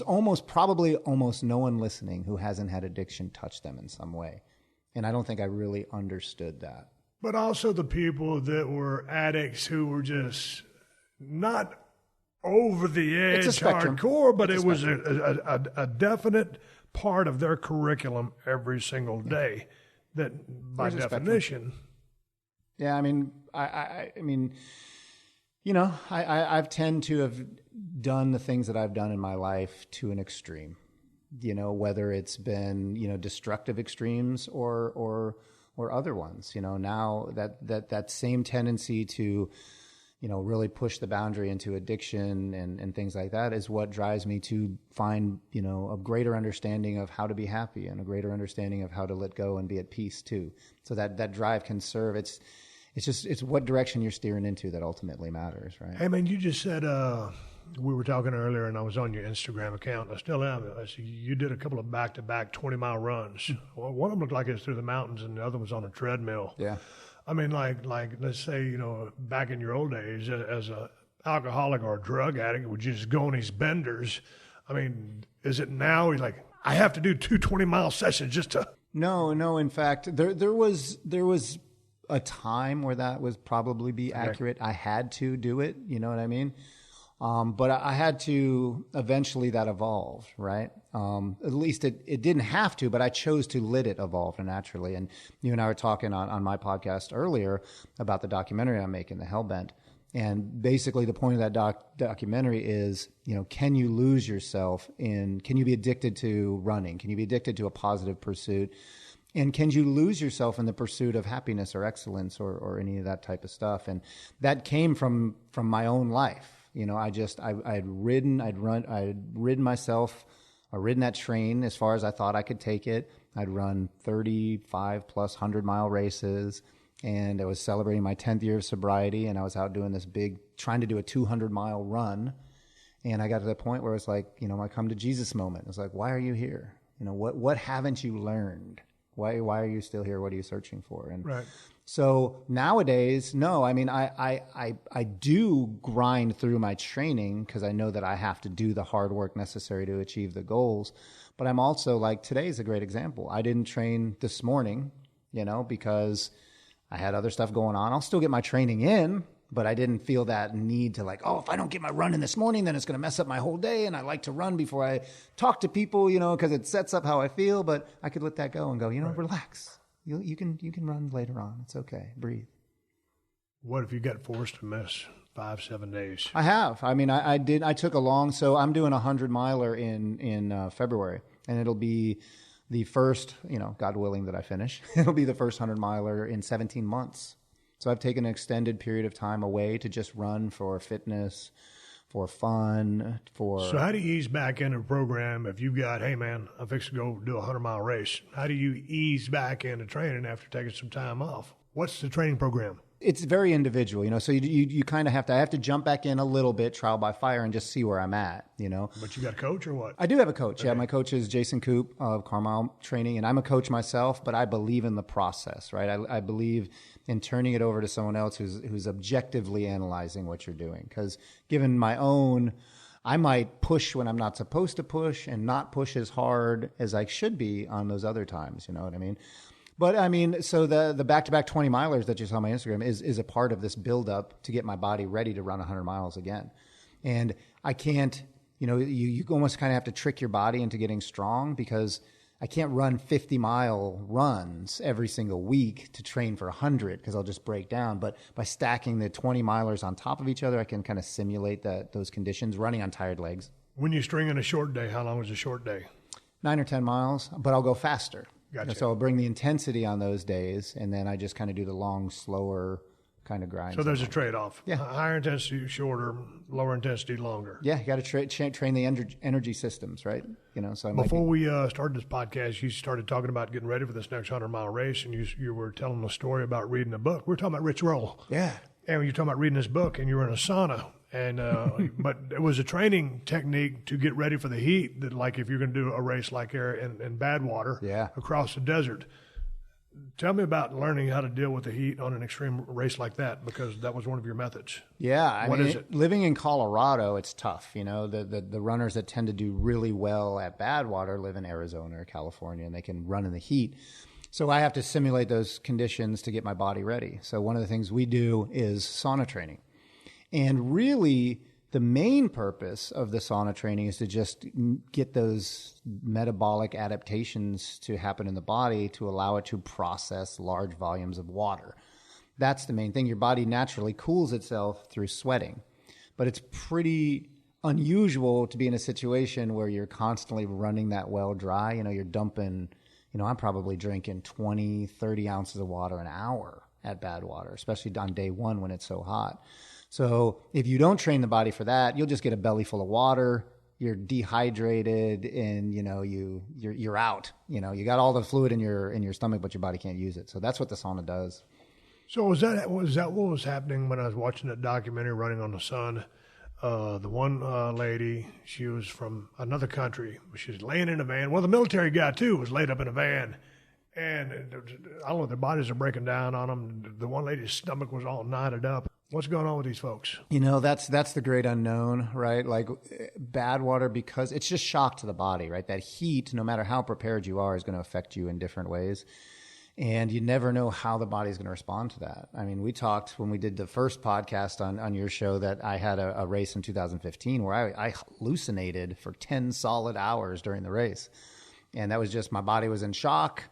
almost no one listening who hasn't had addiction touch them in some way. And I don't think I really understood that. But also the people that were addicts who were just not over the edge hardcore, but it was a definite part of their curriculum every single day. That by definition. Yeah, I mean, I mean, you know, I've tend to have done the things that I've done in my life to an extreme. You know, whether it's been, you know, destructive extremes or other ones. You know, now that same tendency to, you know, really push the boundary into addiction and things like that is what drives me to find, you know, a greater understanding of how to be happy and a greater understanding of how to let go and be at peace too. So that drive can serve. It's what direction you're steering into that ultimately matters, right? Hey man, you just said, we were talking earlier and I was on your Instagram account. I still am. I see you did a couple of back-to-back 20-mile runs. Well, one of them looked like it was through the mountains and the other was on a treadmill. Yeah. I mean, like let's say, you know, back in your old days, as a alcoholic or a drug addict, would you just go on these benders? I mean, is it now like I have to do 2 20-mile sessions just to? No. In fact, there was a time where that was probably be accurate. I had to do it. You know what I mean? But I had to, eventually that evolved, right? At least it didn't have to, but I chose to let it evolve naturally. And you and I were talking on my podcast earlier about the documentary I'm making, The Hellbent. And basically the point of that documentary is, you know, can you lose yourself can you be addicted to running? Can you be addicted to a positive pursuit? And can you lose yourself in the pursuit of happiness or excellence or any of that type of stuff? And that came from my own life. You know, I had ridden myself, I ridden that train as far as I thought I could take it. I'd run 35 plus 100-mile races, and I was celebrating my 10th year of sobriety, and I was out doing this trying to do a 200-mile run. And I got to the point where it's like, you know, my come to Jesus moment. It's like, why are you here? You know, what haven't you learned? Why are you still here? What are you searching for? And right. So nowadays, no, I mean, I do grind through my training because I know that I have to do the hard work necessary to achieve the goals. But I'm also like, today's a great example. I didn't train this morning, you know, because I had other stuff going on. I'll still get my training in, but I didn't feel that need to like, oh, if I don't get my run in this morning, then it's going to mess up my whole day. And I like to run before I talk to people, you know, because it sets up how I feel. But I could let that go and go, you know, relax. You can run later on. It's okay. Breathe. What if you got forced to miss 5-7 days? I have. I mean, I did. I took a long. So I'm doing 100-miler in February, and it'll be the first, you know, God willing that I finish. It'll be the first 100-miler in 17 months. So I've taken an extended period of time away to just run for fitness, for fun, So how do you ease back into a program if you've got, hey, man, I'm fixing to go do a 100-mile race? How do you ease back into training after taking some time off? What's the training program? It's very individual, you know, so you kind of have to jump back in a little bit, trial by fire, and just see where I'm at, you know. But you got a coach or what? I do have a coach, okay. Yeah. My coach is Jason Coop of Carmile Training, and I'm a coach myself, but I believe in the process, right? I believe in turning it over to someone else who's objectively analyzing what you're doing. Because given my own, I might push when I'm not supposed to push and not push as hard as I should be on those other times, you know what I mean? But I mean, so the back-to-back 20 milers that you saw on my Instagram is a part of this build-up to get my body ready to run 100 miles again. And I can't, you know, you almost kind of have to trick your body into getting strong because I can't run 50-mile runs every single week to train for 100 because I'll just break down. But by stacking the 20 milers on top of each other, I can kind of simulate those conditions running on tired legs. When you string in a short day, how long is a short day? 9 or 10 miles, but I'll go faster. Gotcha. So I'll bring the intensity on those days, and then I just kind of do the long, slower kind of grind. So there's a trade-off. Yeah. Higher intensity, shorter, lower intensity, longer. Yeah, you got to train the energy systems, right? You know. So before we started this podcast, you started talking about getting ready for this next 100-mile race, and you were telling a story about reading a book. We were talking about Rich Roll. Yeah. And you were talking about reading this book, and you were in a sauna. And but it was a training technique to get ready for the heat. That like if you're going to do a race like here in Badwater, across the desert. Tell me about learning how to deal with the heat on an extreme race like that, because that was one of your methods. Yeah, What is it? Living in Colorado, it's tough. You know, the runners that tend to do really well at Badwater live in Arizona or California, and they can run in the heat. So I have to simulate those conditions to get my body ready. So one of the things we do is sauna training. And really, The main purpose of the sauna training is to just get those metabolic adaptations to happen in the body to allow it to process large volumes of water. That's the main thing. Your body naturally cools itself through sweating, but it's pretty unusual to be in a situation where you're constantly running that well dry. You're dumping, I'm probably drinking 20, 30 ounces of water an hour at bad water, especially on day one when it's so hot. So if you don't train the body for that, you'll just get a belly full of water. You're dehydrated, and you're out. You got all the fluid in your stomach, but your body can't use it. So that's what the sauna does. So was that what was happening when I was watching that documentary, Running on the Sun? The one lady, she was from another country. She was laying in a van. Well, the military guy too was laid up in a van, and I don't know. Their bodies are breaking down on them. The one lady's stomach was all knotted up. What's going on with these folks? That's the great unknown, right? Like bad water, because it's just shock to the body, right? That heat, no matter how prepared you are, is going to affect you in different ways. And you never know how the body's going to respond to that. I mean, we talked when we did the first podcast on your show that I had a race in 2015 where I hallucinated for 10 solid hours during the race. And that was just, my body was in shock.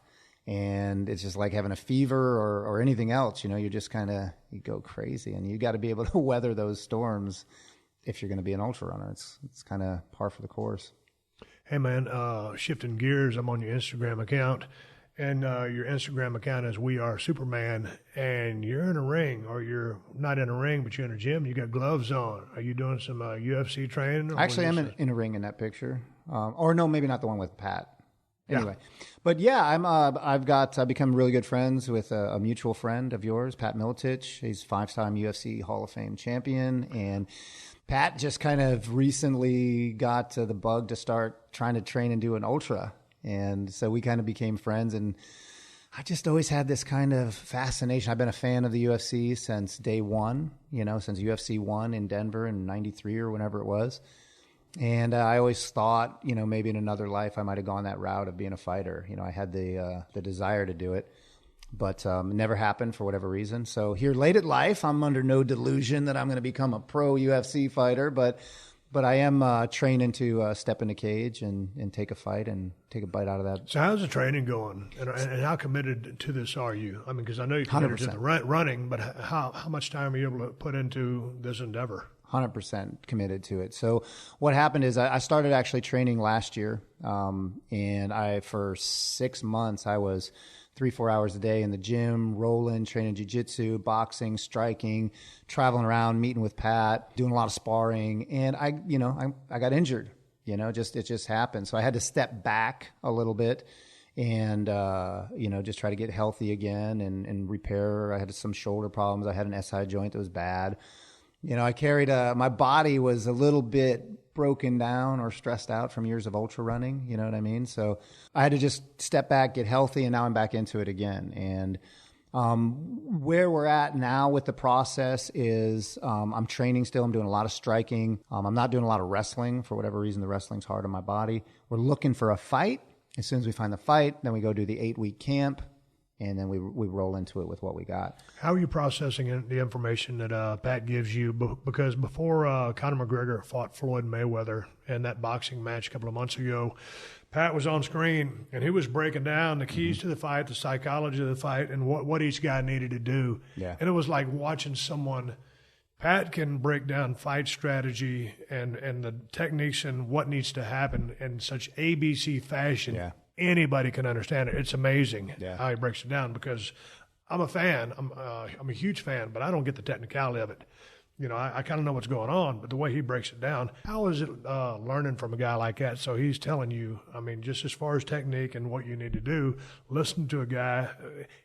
And it's just like having a fever or anything else, you just you go crazy, and you got to be able to weather those storms if you're going to be an ultra runner. It's kind of par for the course. Hey man, shifting gears, I'm on your Instagram account, and your Instagram account is We Are Superman, and you're in a ring, or you're not in a ring, but you're in a gym. You got gloves on. Are you doing some UFC training? Actually, I'm in a ring in that picture. Or no, maybe not the one with Pat. Anyway, but yeah, I've become really good friends with a mutual friend of yours, Pat Miletich. He's 5-time UFC Hall of Fame champion, and Pat just kind of recently got the bug to start trying to train and do an ultra, and so we kind of became friends. And I just always had this kind of fascination. I've been a fan of the UFC since day one, since UFC 1 in Denver in '93 or whenever it was. And I always thought, maybe in another life I might have gone that route of being a fighter. I had the desire to do it, but it never happened for whatever reason. So here late at life, I'm under no delusion that I'm going to become a pro UFC fighter, but I am training to step in a cage and take a fight and take a bite out of that. So how's the training going, and how committed to this are you? I mean, because I know you're committed 100%. To the running, but how much time are you able to put into this endeavor? 100% committed to it. So what happened is I started actually training last year, and for 6 months I was 3-4 hours a day in the gym, rolling, training jiu-jitsu, boxing, striking, traveling around, meeting with Pat, doing a lot of sparring, and I got injured. It just happened. So I had to step back a little bit and just try to get healthy again and repair. I had some shoulder problems. I had an SI joint that was bad. I carried my body was a little bit broken down or stressed out from years of ultra running. You know what I mean? So I had to just step back, get healthy, and now I'm back into it again. And where we're at now with the process is I'm training still. I'm doing a lot of striking. I'm not doing a lot of wrestling. For whatever reason, the wrestling's hard on my body. We're looking for a fight. As soon as we find the fight, then we go do the 8-week camp. And then we roll into it with what we got. How are you processing the information that Pat gives you? Because before Conor McGregor fought Floyd Mayweather in that boxing match a couple of months ago, Pat was on screen, and he was breaking down the keys to the fight, the psychology of the fight, and what each guy needed to do. Yeah. And it was like watching someone. Pat can break down fight strategy and the techniques and what needs to happen in such ABC fashion. Yeah. Anybody can understand it. It's amazing how he breaks it down, because I'm a fan. I'm a huge fan, but I don't get the technicality of it. I kind of know what's going on, but the way he breaks it down, how is it learning from a guy like that? So he's telling you, just as far as technique and what you need to do, listen to a guy,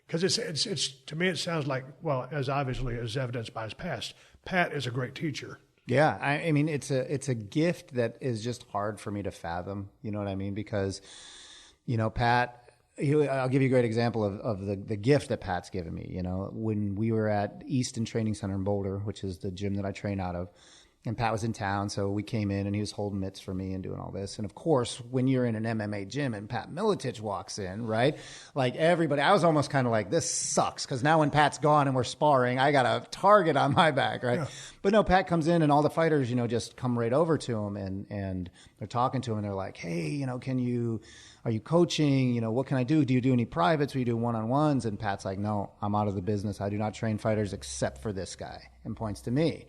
because it's to me it sounds like, well, as obviously as evidenced by his past, Pat is a great teacher. Yeah, I mean it's a gift that is just hard for me to fathom. You know what I mean? Because Pat, I'll give you a great example of the gift that Pat's given me. When we were at Easton Training Center in Boulder, which is the gym that I train out of, And Pat was in town, so we came in and he was holding mitts for me and doing all this. And of course, when you're in an MMA gym and Pat Miletich walks in, right? Like everybody, I was almost kind of like, this sucks. Because now when Pat's gone and we're sparring, I got a target on my back, right? Yeah. But no, Pat comes in and all the fighters, just come right over to him and they're talking to him and they're like, hey, are you coaching? What can I do? Do you do any privates? Do you do one-on-ones? And Pat's like, no, I'm out of the business. I do not train fighters except for this guy, and points to me.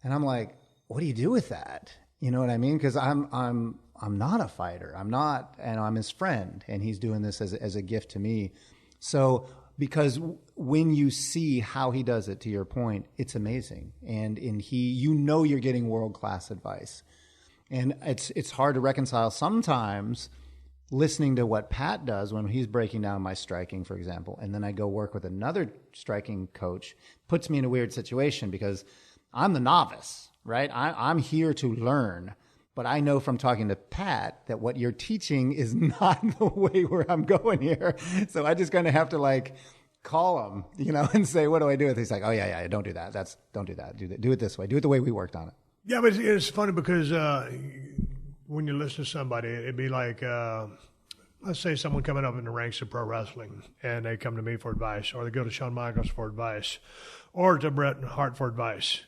And I'm like, what do you do with that? You know what I mean? Because I'm not a fighter. I'm not, and I'm his friend, and he's doing this as a gift to me. So because when you see how he does it, to your point, it's amazing, and you're getting world-class advice, and it's hard to reconcile sometimes listening to what Pat does when he's breaking down my striking, for example, and then I go work with another striking coach, puts me in a weird situation because I'm the novice, right? I'm here to learn, but I know from talking to Pat that what you're teaching is not the way where I'm going here. So I just kind of have to call him, and say, what do I do with it? He's like, oh yeah, don't do that. Don't do that. Do it this way. Do it the way we worked on it. Yeah, but it's funny because when you listen to somebody, it'd be like, let's say someone coming up in the ranks of pro wrestling and they come to me for advice, or they go to Shawn Michaels for advice, or to Bret Hart for advice.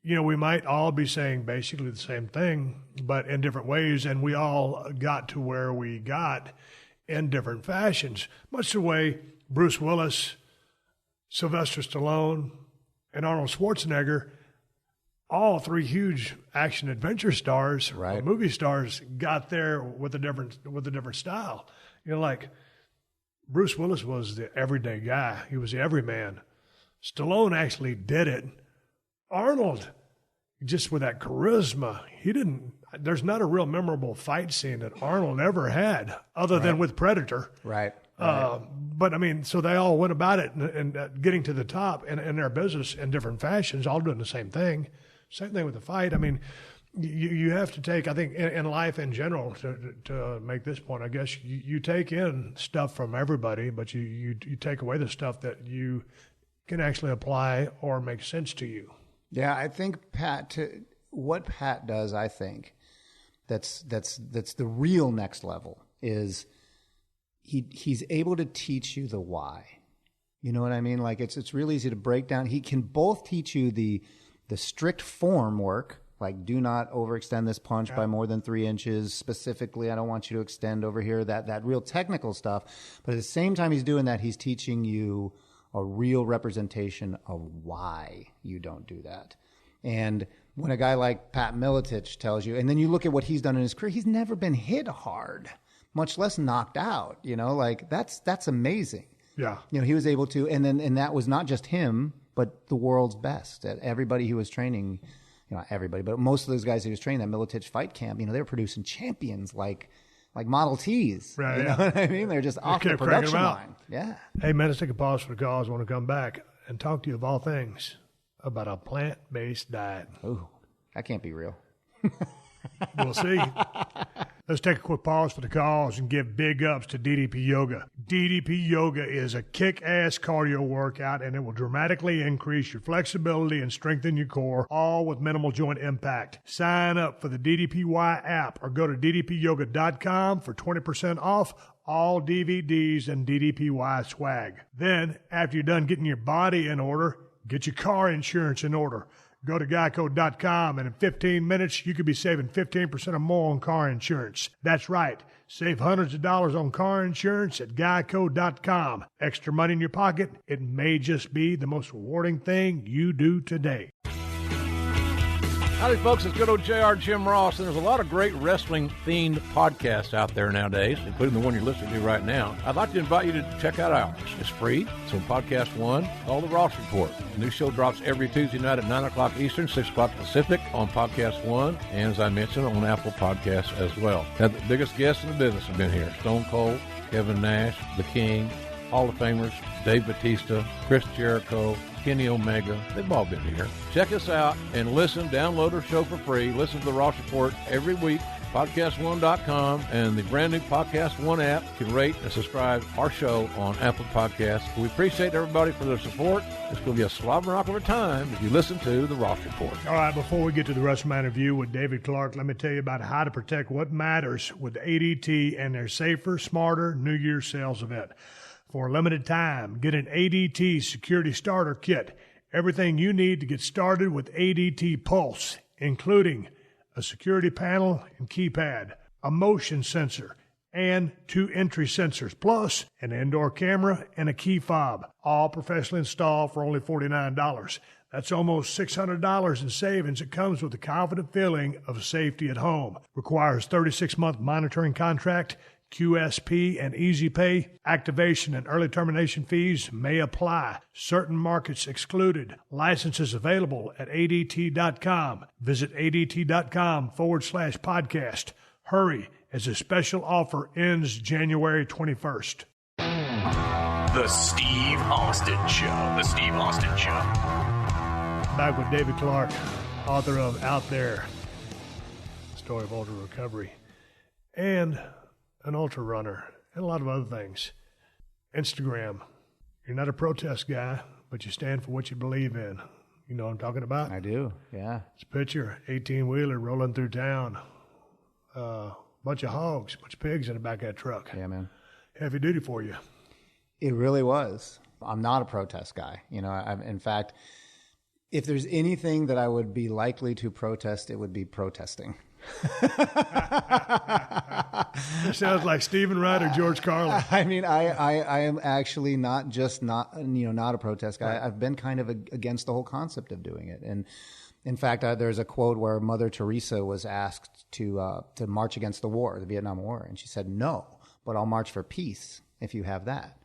We might all be saying basically the same thing, but in different ways, and we all got to where we got in different fashions, much the way Bruce Willis, Sylvester Stallone, and Arnold Schwarzenegger, all three huge action adventure stars, right, movie stars, got there with a different style. Like Bruce Willis was the everyday guy. He was the everyman. Stallone actually did it. Arnold, just with that charisma, there's not a real memorable fight scene that Arnold ever had other than with Predator. Right. But so they all went about it and getting to the top in their business in different fashions, all doing the same thing. Same thing with the fight. You have to take, I think, in life in general, to make this point, I guess, you take in stuff from everybody, but you take away the stuff that you can actually apply or make sense to you. Yeah, I think what Pat does, I think, that's the real next level is he's able to teach you the why. You know what I mean? Like it's real easy to break down. He can both teach you the strict form work, like do not overextend this punch by more than 3 inches. Specifically, I don't want you to extend over here, that real technical stuff. But at the same time he's doing that, he's teaching you a real representation of why you don't do that. And when a guy like Pat Miletich tells you, and then you look at what he's done in his career, he's never been hit hard, much less knocked out. That's amazing. Yeah. He was able to, and that was not just him, but the world's best. Everybody he was training, not everybody, but most of those guys he was training at Miletich Fight Camp, they were producing champions like Model Ts. Right, you know what I mean? They're just off the production line. Yeah. Hey, man, let's take a pause for the cause. I want to come back and talk to you of all things about a plant-based diet. Ooh, that can't be real. We'll see. Let's take a quick pause for the cause and give big ups to DDP Yoga. DDP Yoga is a kick-ass cardio workout, and it will dramatically increase your flexibility and strengthen your core, all with minimal joint impact. Sign up for the DDPY app or go to ddpyoga.com for 20% off all DVDs and DDPY swag. Then, after you're done getting your body in order, get your car insurance in order. Go to geico.com, and in 15 minutes, you could be saving 15% or more on car insurance. That's right. Save hundreds of dollars on car insurance at geico.com. Extra money in your pocket? It may just be the most rewarding thing you do today. Howdy, folks. It's good old JR Jim Ross, and there's a lot of great wrestling-themed podcasts out there nowadays, including the one you're listening to right now. I'd like to invite you to check out ours. It's free. It's on PodcastOne, called The Ross Report. The new show drops every Tuesday night at 9 o'clock Eastern, 6 o'clock Pacific on PodcastOne, and as I mentioned, on Apple Podcasts as well. Now, the biggest guests in the business have been here. Stone Cold, Kevin Nash, The King, Hall of Famers, Dave Bautista, Chris Jericho, Kenny Omega. They've all been here. Check us out and listen, download our show for free. Listen to The Ross Report every week PodcastOne.com, and the brand new Podcast One app. You can rate and subscribe our show on Apple Podcasts. We appreciate everybody for their support. It's going to be a slobber knocker of a time if you listen to the Ross Report. All right, before we get to the WrestleMania review with David Clark, let me tell you about how to protect what matters with ADT and their Safer, Smarter New Year's sales event. For a limited time, get an ADT Security Starter Kit. Everything you need to get started with ADT Pulse, including a security panel and keypad, a motion sensor, and 2 entry sensors, plus an indoor camera and a key fob, all professionally installed for only $49. That's almost $600 in savings. It comes with the confident feeling of safety at home. Requires 36-month monitoring contract, QSP and Easy Pay. Activation and early termination fees may apply. Certain markets excluded. Licenses available at ADT.com. Visit ADT.com/podcast. Hurry, as a special offer ends January 21st. The Steve Austin Show. The Steve Austin Show. Back with David Clark, author of Out There, Story of Ultra Recovery, and an ultra runner, and a lot of other things. Instagram. You're not a protest guy, but you stand for what you believe in. You know what I'm talking about? I do, yeah. It's a picture, 18-wheeler rolling through town. Bunch of hogs, bunch of pigs in the back of that truck. Yeah, man. Heavy duty for you. It really was. I'm not a protest guy. You know, in fact, if there's anything that I would be likely to protest, it would be protesting. It sounds like Stephen Wright or George Carlin. I mean, I am actually not a protest guy. I've been kind of against the whole concept of doing it. And in fact, there's a quote where Mother Teresa was asked to march against the war, the Vietnam War, and she said, "No, but I'll march for peace if you have that."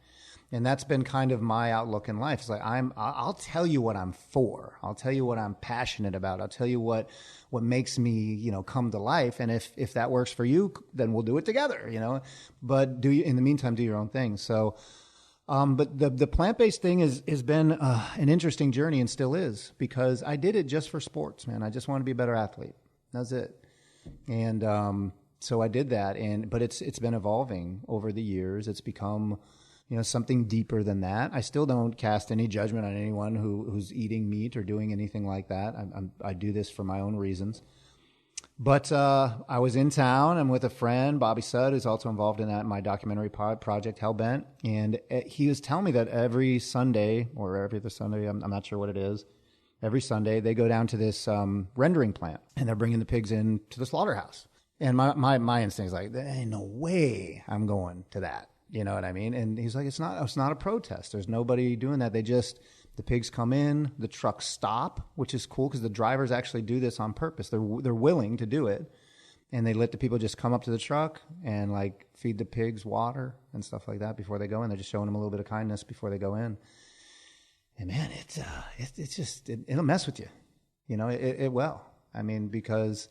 And that's been kind of my outlook in life. It's like, I'll tell you what I'm for. I'll tell you what I'm passionate about. I'll tell you what makes me, come to life. And if that works for you, then we'll do it together, But in the meantime, do your own thing. So, but the plant-based thing has been an interesting journey and still is, because I did it just for sports, man. I just want to be a better athlete. That's it. And so I did that. But it's been evolving over the years. It's become something deeper than that. I still don't cast any judgment on anyone who's eating meat or doing anything like that. I do this for my own reasons. But I was in town. I'm with a friend, Bobby Sudd, who's also involved in that, my documentary project, Hellbent. And he was telling me that every Sunday, or every other Sunday, I'm not sure what it is, every Sunday they go down to this rendering plant, and they're bringing the pigs in to the slaughterhouse. And my instinct is like, there ain't no way I'm going to that. You know what I mean? And he's like, it's not a protest. There's nobody doing that. The pigs come in, the trucks stop, which is cool because the drivers actually do this on purpose. They're willing to do it. And they let the people just come up to the truck and like feed the pigs water and stuff like that before they go in. They're just showing them a little bit of kindness before they go in. And man, it'll mess with you. It will. I mean, because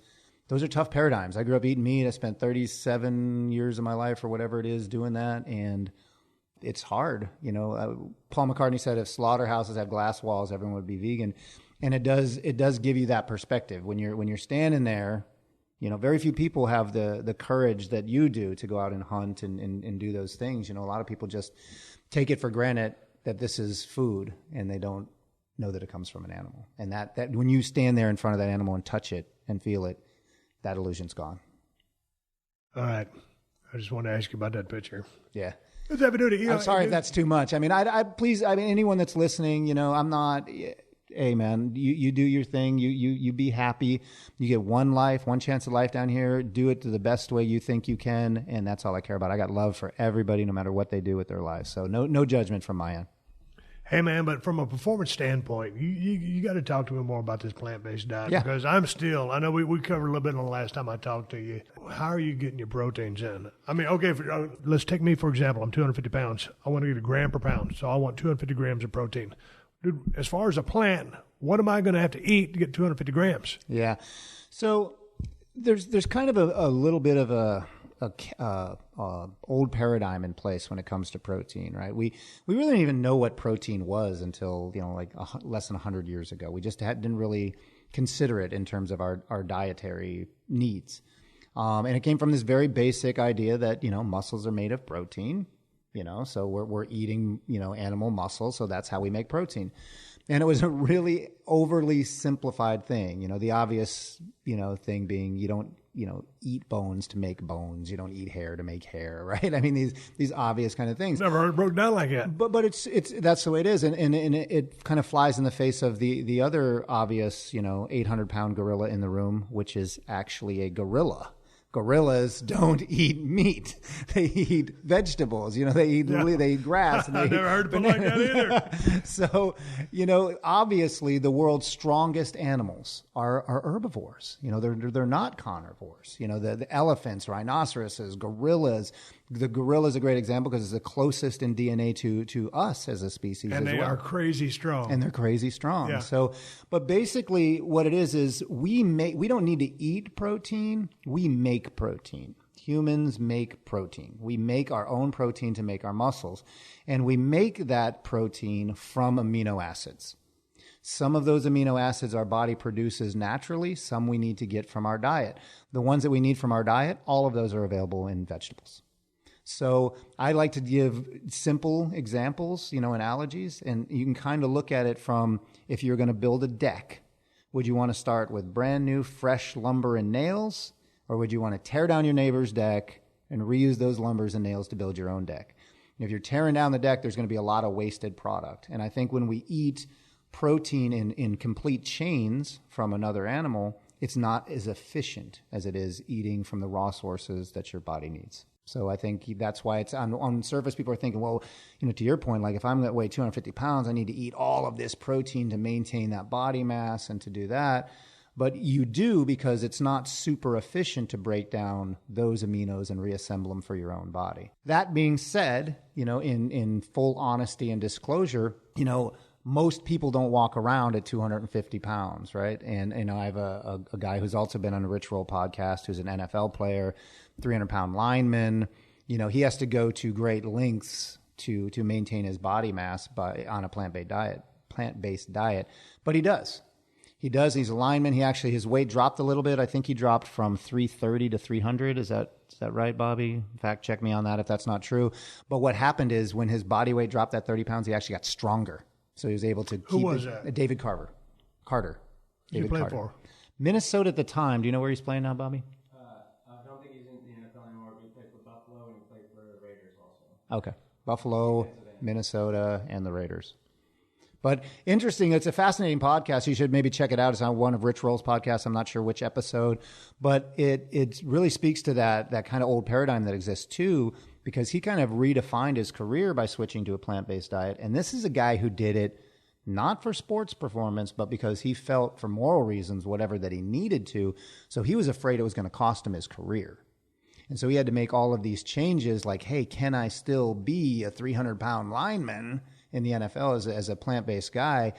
those are tough paradigms. I grew up eating meat. I spent 37 years of my life or whatever it is doing that. And it's hard. Paul McCartney said if slaughterhouses had glass walls, everyone would be vegan. And it does give you that perspective. When you're standing there, very few people have the courage that you do to go out and hunt and do those things. A lot of people just take it for granted that this is food and they don't know that it comes from an animal. And that when you stand there in front of that animal and touch it and feel it, that illusion's gone. All right. I just want to ask you about that picture. Yeah. It's heavy duty. I'm sorry if that's too much. I mean, please, anyone that's listening, I'm not, hey man, you do your thing. You be happy. You get one life, one chance at life down here. Do it to the best way you think you can. And that's all I care about. I got love for everybody, no matter what they do with their lives. So no judgment from my end. Hey, man, but from a performance standpoint, you got to talk to me more about this plant-based diet. Yeah. Because I know we covered a little bit on the last time I talked to you. How are you getting your proteins in? I mean, okay, let's take me, for example. I'm 250 pounds. I want to get a gram per pound, so I want 250 grams of protein. Dude, as far as a plant, what am I going to have to eat to get 250 grams? Yeah. So there's kind of a little bit of a old paradigm in place when it comes to protein, right? We really didn't even know what protein was until less than 100 years ago. We just didn't really consider it in terms of our dietary needs. And it came from this very basic idea that, muscles are made of protein, so we're eating, animal muscle. So that's how we make protein. And it was a really overly simplified thing. The obvious, thing being you don't, eat bones to make bones. You don't eat hair to make hair, right? I mean, these obvious kind of things. Never heard it broke down like that. But it's that's the way it is. And it kind of flies in the face of the other obvious, 800-pound gorilla in the room, which is actually a gorilla. Gorillas don't eat meat; they eat vegetables. They eat grass. And they I never heard it put like that either. So, obviously, the world's strongest animals are herbivores. They're not carnivores. The elephants, rhinoceroses, gorillas. The gorilla is a great example because it's the closest in DNA to us as a species. And as they well. are crazy strong. And they're crazy strong. Yeah. So, but basically, what it is we don't need to eat protein. We make protein. Humans make protein. We make our own protein to make our muscles, and we make that protein from amino acids. Some of those amino acids our body produces naturally. Some we need to get from our diet. The ones that we need from our diet, all of those are available in vegetables. So I like to give simple examples, analogies, and you can kind of look at it from if you're going to build a deck. Would you want to start with brand new, fresh lumber and nails, or would you want to tear down your neighbor's deck and reuse those lumbers and nails to build your own deck? And if you're tearing down the deck, there's going to be a lot of wasted product. And I think when we eat protein in complete chains from another animal, it's not as efficient as it is eating from the raw sources that your body needs. So I think that's why it's on the surface. People are thinking, well, to your point, like if I'm going to weigh 250 pounds, I need to eat all of this protein to maintain that body mass and to do that. But you do because it's not super efficient to break down those aminos and reassemble them for your own body. That being said, in full honesty and disclosure, most people don't walk around at 250 pounds, right? And I have a guy who's also been on a Rich Roll podcast who's an NFL player, 300-pound lineman. He has to go to great lengths to maintain his body mass on a plant-based diet. But he does. He's a lineman. His weight dropped a little bit. I think he dropped from 330 to 300. Is that right, Bobby? In fact, check me on that if that's not true. But what happened is when his body weight dropped that 30 pounds, he actually got stronger. So he was able to keep Who was that? David Carter. Who you play for? Minnesota at the time. Do you know where he's playing now, Bobby? I don't think he's in the NFL anymore, but he played for Buffalo and he played for the Raiders also. Okay. Buffalo, Minnesota, and the Raiders. But interesting. It's a fascinating podcast. You should maybe check it out. It's on one of Rich Roll's podcasts. I'm not sure which episode, but it really speaks to that kind of old paradigm that exists too, because he kind of redefined his career by switching to a plant-based diet. And this is a guy who did it not for sports performance, but because he felt for moral reasons, whatever, that he needed to. So he was afraid it was going to cost him his career. And so he had to make all of these changes like, hey, can I still be a 300-pound lineman in the NFL as a plant-based guy?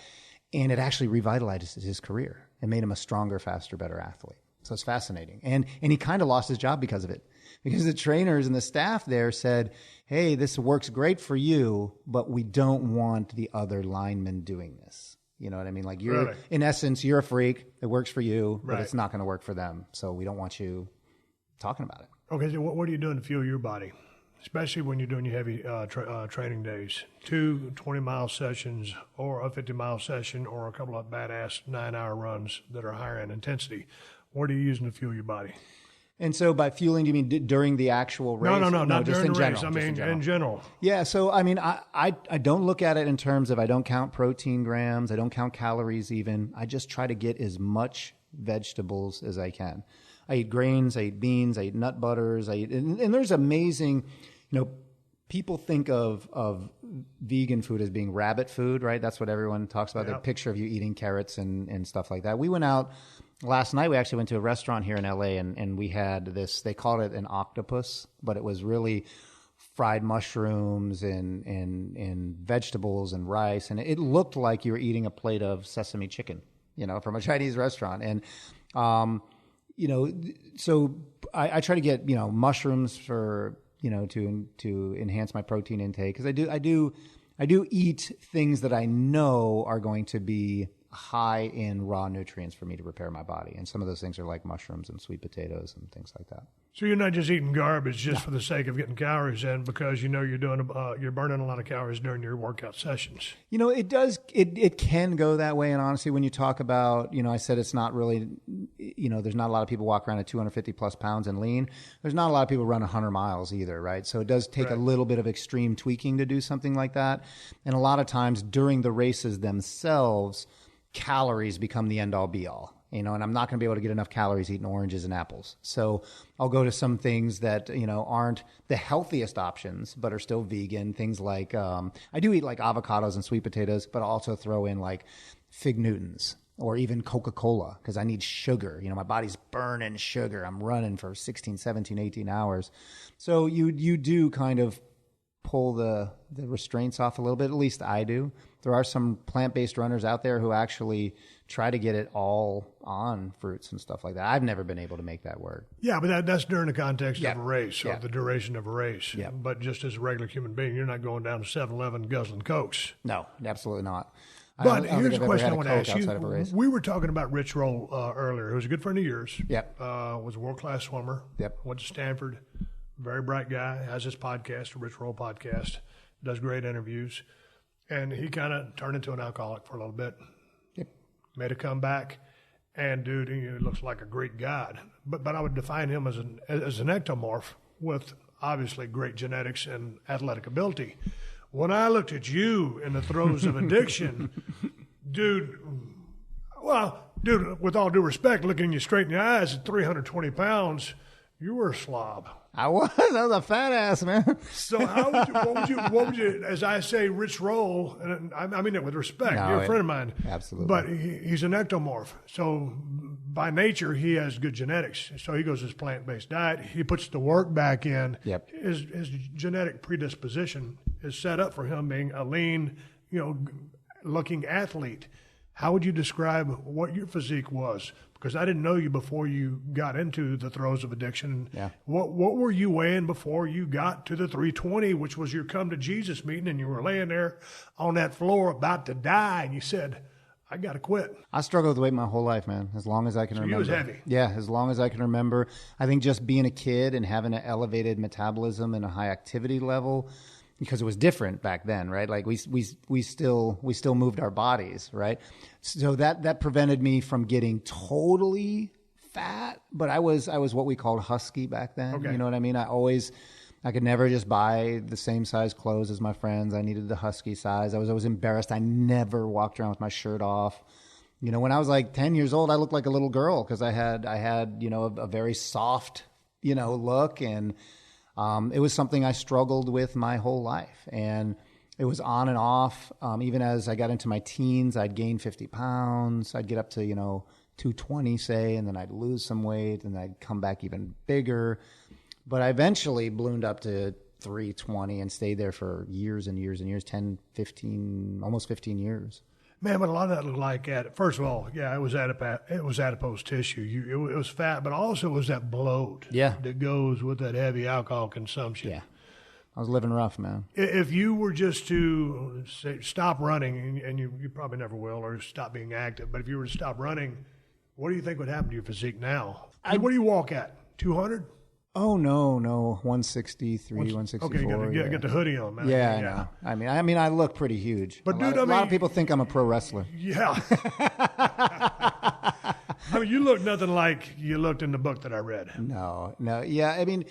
And it actually revitalized his career and made him a stronger, faster, better athlete. So it's fascinating. And he kind of lost his job because of it. Because the trainers and the staff there said, hey, this works great for you, but we don't want the other linemen doing this. You know what I mean? Like in essence, you're a freak. It works for you, but it's not going to work for them. So we don't want you talking about it. Okay, so what are you doing to fuel your body? Especially when you're doing your heavy training days. 2 20-mile sessions or a 50-mile session or a couple of badass 9-hour runs that are higher in intensity. What are you using to fuel your body? And so by fueling, do you mean during the actual race? No, not just during the general, race. I mean, in general. Yeah, so I mean, I don't look at it in terms of I don't count protein grams, I don't count calories even. I just try to get as much vegetables as I can. I eat grains, I eat beans, I eat nut butters, and there's amazing, people think of vegan food as being rabbit food, right? That's what everyone talks about, the picture of you eating carrots and stuff like that. We went out last night, we actually went to a restaurant here in LA and we had this, they called it an octopus, but it was really fried mushrooms and vegetables and rice. And it looked like you were eating a plate of sesame chicken, from a Chinese restaurant. And, so I try to get, mushrooms for, to enhance my protein intake. Cause I do eat things that I know are going to be high in raw nutrients for me to repair my body. And some of those things are like mushrooms and sweet potatoes and things like that. So you're not just eating garbage just for the sake of getting calories in, because you know you're burning a lot of calories during your workout sessions. You know, it can go that way. And honestly, when you talk about, I said it's not really, there's not a lot of people walk around at 250 plus pounds and lean. There's not a lot of people run 100 miles either, right? So it does take a little bit of extreme tweaking to do something like that. And a lot of times during the races themselves, calories become the end all be all. And I'm not going to be able to get enough calories eating oranges and apples. So I'll go to some things that, aren't the healthiest options, but are still vegan. Things like, I do eat like avocados and sweet potatoes, but I'll also throw in like Fig Newtons or even Coca-Cola because I need sugar. My body's burning sugar. I'm running for 16, 17, 18 hours. So you do kind of pull the restraints off a little bit. At least I do. There are some plant-based runners out there who actually try to get it all on fruits and stuff like that. I've never been able to make that work. Yeah, but that's during the context of a race or the duration of a race. Yeah. But just as a regular human being, you're not going down to 7-Eleven guzzling Cokes. No, absolutely not. But here's a question I want to ask you. You. We were talking about Rich Roll earlier, who was a good friend of yours. Yep. Was a world-class swimmer. Yep. Went to Stanford. Very bright guy. Has his podcast, a Rich Roll podcast. Does great interviews. And he kind of turned into an alcoholic for a little bit. Yep. Made a comeback. And, dude, he looks like a Greek god. But I would define him as an ectomorph with obviously great genetics and athletic ability. When I looked at you in the throes of addiction, dude, with all due respect, looking you straight in the eyes at 320 pounds, you were a slob. I was a fat ass, man. So what would you, as I say, Rich Roll, and I mean it with respect, you're a friend of mine. Absolutely. But he's an ectomorph. So by nature, he has good genetics. So he goes his plant-based diet. He puts the work back in. Yep. His genetic predisposition is set up for him being a lean, looking athlete. How would you describe what your physique was? Because I didn't know you before you got into the throes of addiction. Yeah. What were you weighing before you got to the 320, which was your come to Jesus meeting, and you were laying there on that floor about to die, and you said, I got to quit. I struggled with weight my whole life, man, as long as I can remember. You was heavy. Yeah, as long as I can remember. I think just being a kid and having an elevated metabolism and a high activity level, because it was different back then, right? Like we still moved our bodies, right? So that prevented me from getting totally fat, but I was what we called husky back then. Okay. You know what I mean? I could never just buy the same size clothes as my friends. I needed the husky size. I was always embarrassed. I never walked around with my shirt off. When I was like 10 years old, I looked like a little girl because I had a very soft, look, and it was something I struggled with my whole life, and it was on and off. Even as I got into my teens, I'd gain 50 pounds. I'd get up to, 220, say, and then I'd lose some weight, and I'd come back even bigger. But I eventually ballooned up to 320 and stayed there for years and years and years, 10, 15, almost 15 years. Man, but a lot of that looked like first of all, it was adipose tissue. It was fat, but also it was that bloat that goes with that heavy alcohol consumption. Yeah. I was living rough, man. If you were just to say, stop running, and you probably never will, or stop being active, but if you were to stop running, what do you think would happen to your physique now? What do you walk at? 200? Oh, no. 163, 164. Okay, get the hoodie on, man. Yeah, I know. I mean, I look pretty huge. But a lot of people think I'm a pro wrestler. Yeah. I mean, you look nothing like you looked in the book that I read. No. Yeah, I mean,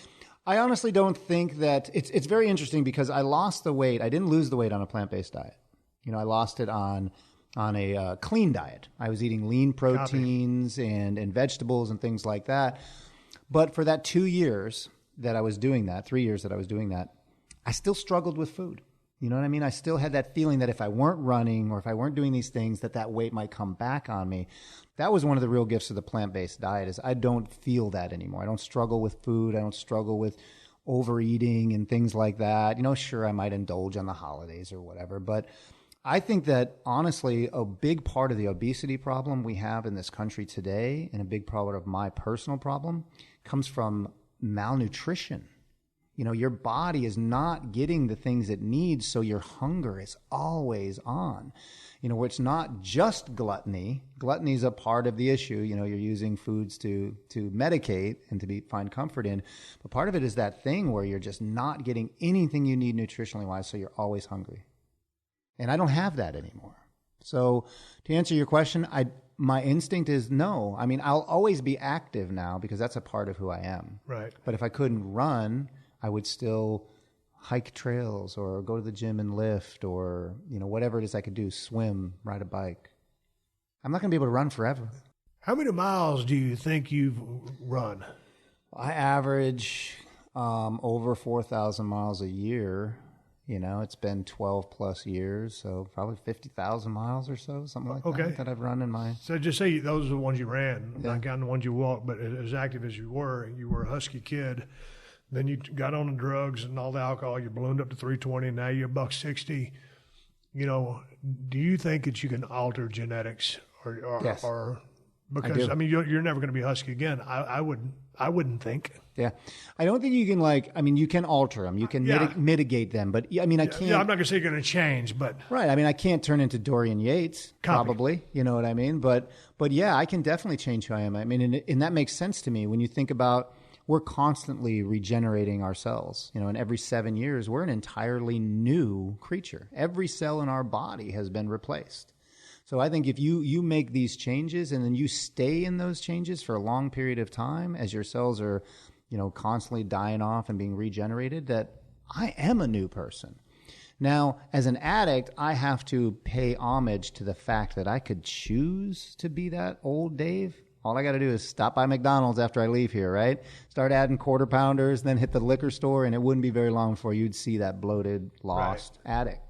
I honestly don't think that it's very interesting because I lost the weight. I didn't lose the weight on a plant-based diet. I lost it on a clean diet. I was eating lean proteins and vegetables and things like that. But for that 2 years that I was doing that, 3 years that I was doing that, I still struggled with food. You know what I mean? I still had that feeling that if I weren't running or if I weren't doing these things, that weight might come back on me. That was one of the real gifts of the plant-based diet is I don't feel that anymore. I don't struggle with food. I don't struggle with overeating and things like that. Sure, I might indulge on the holidays or whatever, but I think that, honestly, a big part of the obesity problem we have in this country today and a big part of my personal problem comes from malnutrition. your body is not getting the things it needs, so your hunger is always on. Where it's not just gluttony. Gluttony is a part of the issue. You're using foods to medicate and to find comfort in. But part of it is that thing where you're just not getting anything you need nutritionally wise, so you're always hungry. And I don't have that anymore. So to answer your question, my instinct is no. I mean, I'll always be active now because that's a part of who I am. Right. But if I couldn't run, I would still hike trails or go to the gym and lift or, whatever it is I could do, swim, ride a bike. I'm not going to be able to run forever. How many miles do you think you've run? I average over 4,000 miles a year. It's been 12 plus years, so probably 50,000 miles or so, something like that I've run in my... So just say those are the ones you ran, not counting the ones you walked, but as active as you were a husky kid. Then you got on the drugs and all the alcohol. You ballooned up to 320. Now you're $160. Do you think that you can alter genetics, Yes, or because I mean you're never going to be husky again? I wouldn't think. Yeah, I don't think you can you can alter them. You can mitigate them, but I can't. Yeah, I'm not going to say you're going to change, but right. I can't turn into Dorian Yates, probably. You know what I mean? But yeah, I can definitely change who I am. And that makes sense to me when you think about. We're constantly regenerating our cells. And every 7 years, we're an entirely new creature. Every cell in our body has been replaced. So I think if you make these changes and then you stay in those changes for a long period of time as your cells are, constantly dying off and being regenerated, that I am a new person. Now, as an addict, I have to pay homage to the fact that I could choose to be that old Dave. All I got to do is stop by McDonald's after I leave here, right? Start adding quarter pounders, then hit the liquor store, and it wouldn't be very long before you'd see that bloated, lost addict.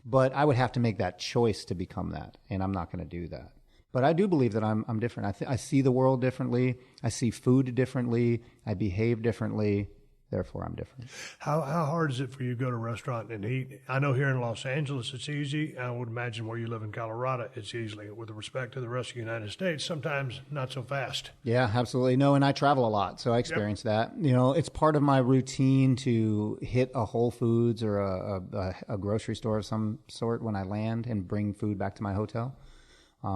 But I would have to make that choice to become that, and I'm not going to do that. But I do believe that I'm different. I see the world differently. I see food differently. I behave differently. Therefore, I'm different. How hard is it for you to go to a restaurant and eat? I know here in Los Angeles it's easy. I would imagine where you live in Colorado it's easily. With respect to the rest of the United States, sometimes not so fast. Yeah, absolutely. No, and I travel a lot, so I experience that. It's part of my routine to hit a Whole Foods or a grocery store of some sort when I land and bring food back to my hotel.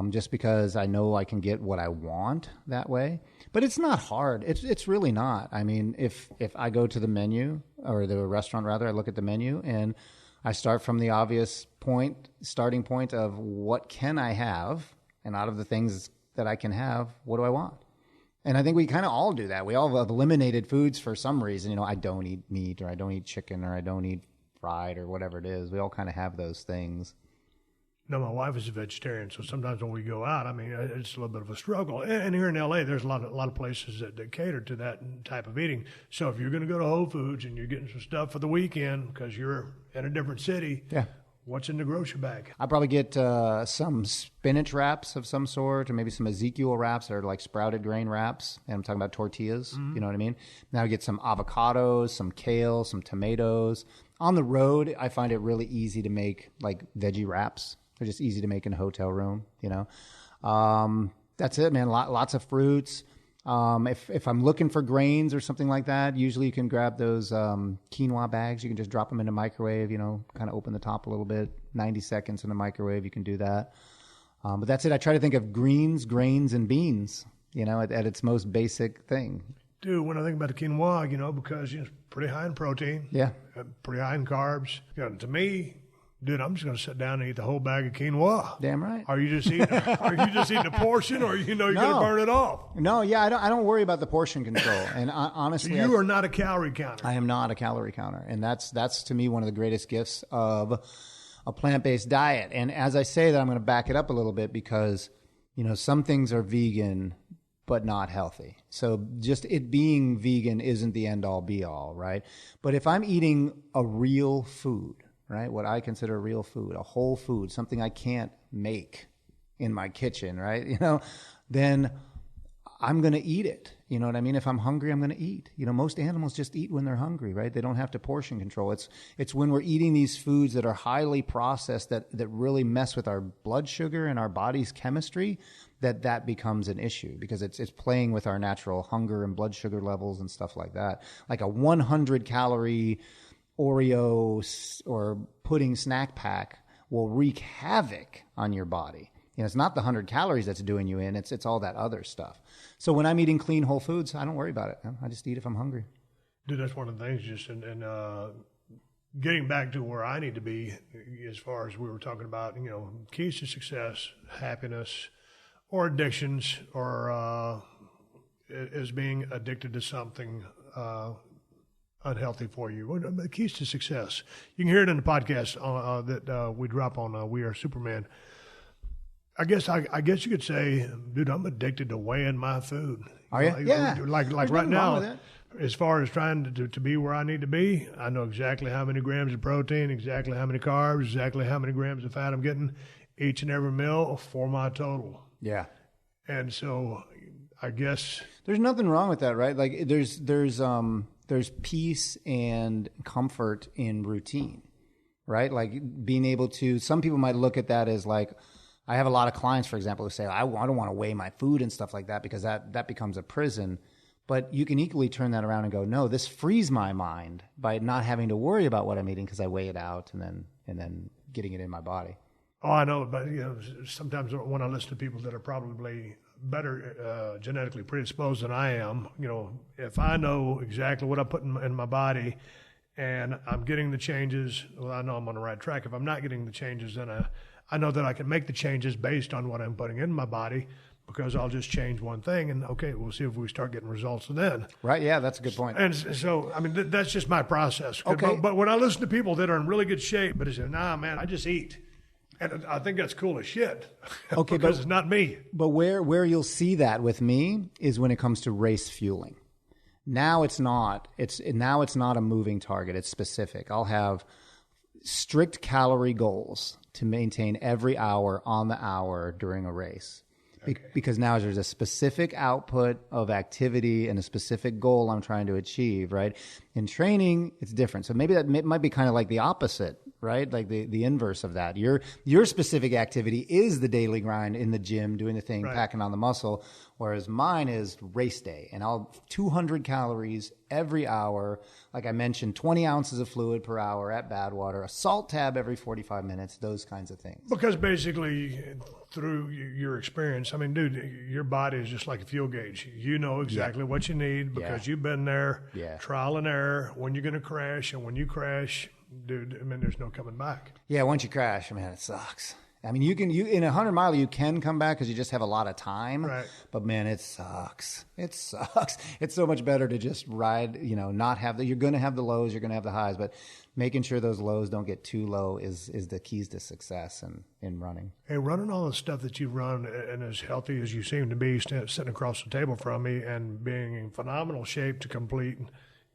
Just because I know I can get what I want that way. But it's not hard. It's really not. If I go to the menu, or the restaurant rather, I look at the menu and I start from the obvious starting point of what can I have? And out of the things that I can have, what do I want? And I think we kind of all do that. We all have eliminated foods for some reason. I don't eat meat, or I don't eat chicken, or I don't eat fried, or whatever it is. We all kind of have those things. No, my wife is a vegetarian, so sometimes when we go out, it's a little bit of a struggle. And here in L.A., there's a lot of places that cater to that type of eating. So if you're going to go to Whole Foods and you're getting some stuff for the weekend because you're in a different city, what's in the grocery bag? I probably get some spinach wraps of some sort, or maybe some Ezekiel wraps that are like sprouted grain wraps. And I'm talking about tortillas, You know what I mean? Now I get some avocados, some kale, some tomatoes. On the road, I find it really easy to make like veggie wraps. They're just easy to make in a hotel room, That's it, man. Lots of fruits. If I'm looking for grains or something like that, usually you can grab those quinoa bags. You can just drop them in the microwave, kind of open the top a little bit, 90 seconds in the microwave. You can do that. But that's it. I try to think of greens, grains, and beans, at its most basic thing. Dude, when I think about the quinoa, because it's pretty high in protein. Yeah. Pretty high in carbs. To me... Dude, I'm just going to sit down and eat the whole bag of quinoa. Damn right. Are you just eating a portion, or you're going to burn it off? No, yeah, I don't worry about the portion control. And honestly, so you are not a calorie counter. I am not a calorie counter, and that's to me one of the greatest gifts of a plant-based diet. And as I say that, I'm going to back it up a little bit because some things are vegan but not healthy. So just it being vegan isn't the end-all be-all, right? But if I'm eating a real food, right? What I consider real food, a whole food, something I can't make in my kitchen, right? Then I'm going to eat it. You know what I mean? If I'm hungry, I'm going to eat. Most animals just eat when they're hungry, right? They don't have to portion control. It's when we're eating these foods that are highly processed that really mess with our blood sugar and our body's chemistry that becomes an issue because it's playing with our natural hunger and blood sugar levels and stuff like that. Like a 100 calorie Oreo or pudding snack pack will wreak havoc on your body. It's not the 100 calories that's doing you in. It's all that other stuff. So when I'm eating clean whole foods, I don't worry about it. I just eat if I'm hungry. Dude, that's one of the things. Just and getting back to where I need to be, as far as we were talking about, keys to success, happiness, or addictions, or is being addicted to something unhealthy for you. The keys to success. You can hear it in the podcast that we drop on We Are Superman. I guess you could say, dude, I'm addicted to weighing my food. Are you? Yeah. Like right now, as far as trying to be where I need to be, I know exactly how many grams of protein, exactly how many carbs, exactly how many grams of fat I'm getting each and every meal for my total. Yeah. And so I guess there's nothing wrong with that, right? Like there's peace and comfort in routine, right? Like being able to, some people might look at that as like, I have a lot of clients, for example, who say, I don't want to weigh my food and stuff like that because that becomes a prison. But you can equally turn that around and go, no, this frees my mind by not having to worry about what I'm eating because I weigh it out and then getting it in my body. Oh, I know, but sometimes when I listen to people that are probably better genetically predisposed than I am, if I know exactly what I put in my body and I'm getting the changes, well, I know I'm on the right track. If I'm not getting the changes, then I know that I can make the changes based on what I'm putting in my body because I'll just change one thing and, okay, we'll see if we start getting results then. Right, yeah, that's a good point. And so, I mean, that's just my process. Okay. But when I listen to people that are in really good shape, but they say, nah, man, I just eat. And I think that's cool as shit. Okay, because it's not me. But where you'll see that with me is when it comes to race fueling. Now it's not. Now it's not a moving target. It's specific. I'll have strict calorie goals to maintain every hour on the hour during a race. Okay. Because now there's a specific output of activity and a specific goal I'm trying to achieve, right? In training, it's different. So maybe that might be kind of like the opposite, right? Like the inverse of that. Your specific activity is the daily grind in the gym, doing the thing, right, packing on the muscle, whereas mine is race day. And I'll 200 calories every hour. Like I mentioned, 20 ounces of fluid per hour at Badwater, a salt tab every 45 minutes, those kinds of things. Because basically, through your experience, I mean, dude, your body is just like a fuel gauge. You know exactly what you need because you've been there, trial and error, when you're going to crash, and when you crash, dude, I mean, there's no coming back. Yeah, once you crash, man, it sucks. I mean, you in a 100-miler, you can come back because you just have a lot of time. Right. But man, it sucks. It sucks. It's so much better to just ride. Not have you're going to have the lows, you're going to have the highs, but making sure those lows don't get too low is the keys to success in running. Hey, running all the stuff that you run and as healthy as you seem to be, sitting across the table from me and being in phenomenal shape to complete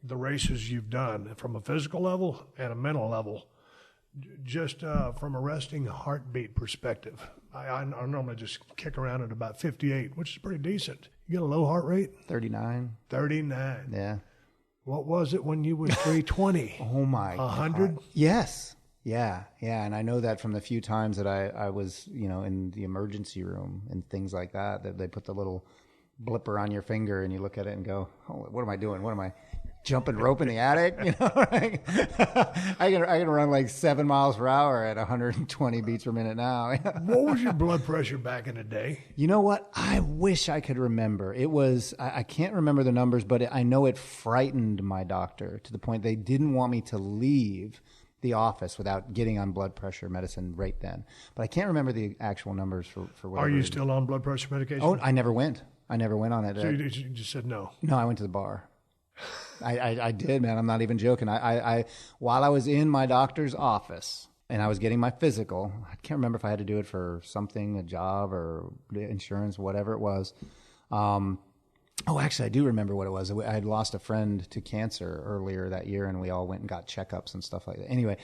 the races you've done from a physical level and a mental level. Just from a resting heartbeat perspective, I normally just kick around at about 58, which is pretty decent. You get a low heart rate? 39. 39. Yeah. What was it when you were 320? Oh, my 100? God. Yes. Yeah. And I know that from the few times that I was, in the emergency room and things like that they put the little blipper on your finger and you look at it and go, oh, what am I doing? What am I? Jumping rope in the attic, I can run like 7 miles per hour at 120 beats per minute now. What was your blood pressure back in the day? You know what? I wish I could remember. It was, I can't remember the numbers, but I know it frightened my doctor to the point they didn't want me to leave the office without getting on blood pressure medicine right then. But I can't remember the actual numbers for whatever Are you reason. Still on blood pressure medication? Oh, I never went on it. So you just said no? No, I went to the bar. I did, man. I'm not even joking. I while I was in my doctor's office and I was getting my physical, I can't remember if I had to do it for something, a job or insurance, whatever it was. Actually, I do remember what it was. I had lost a friend to cancer earlier that year, and we all went and got checkups and stuff like that. Anyway,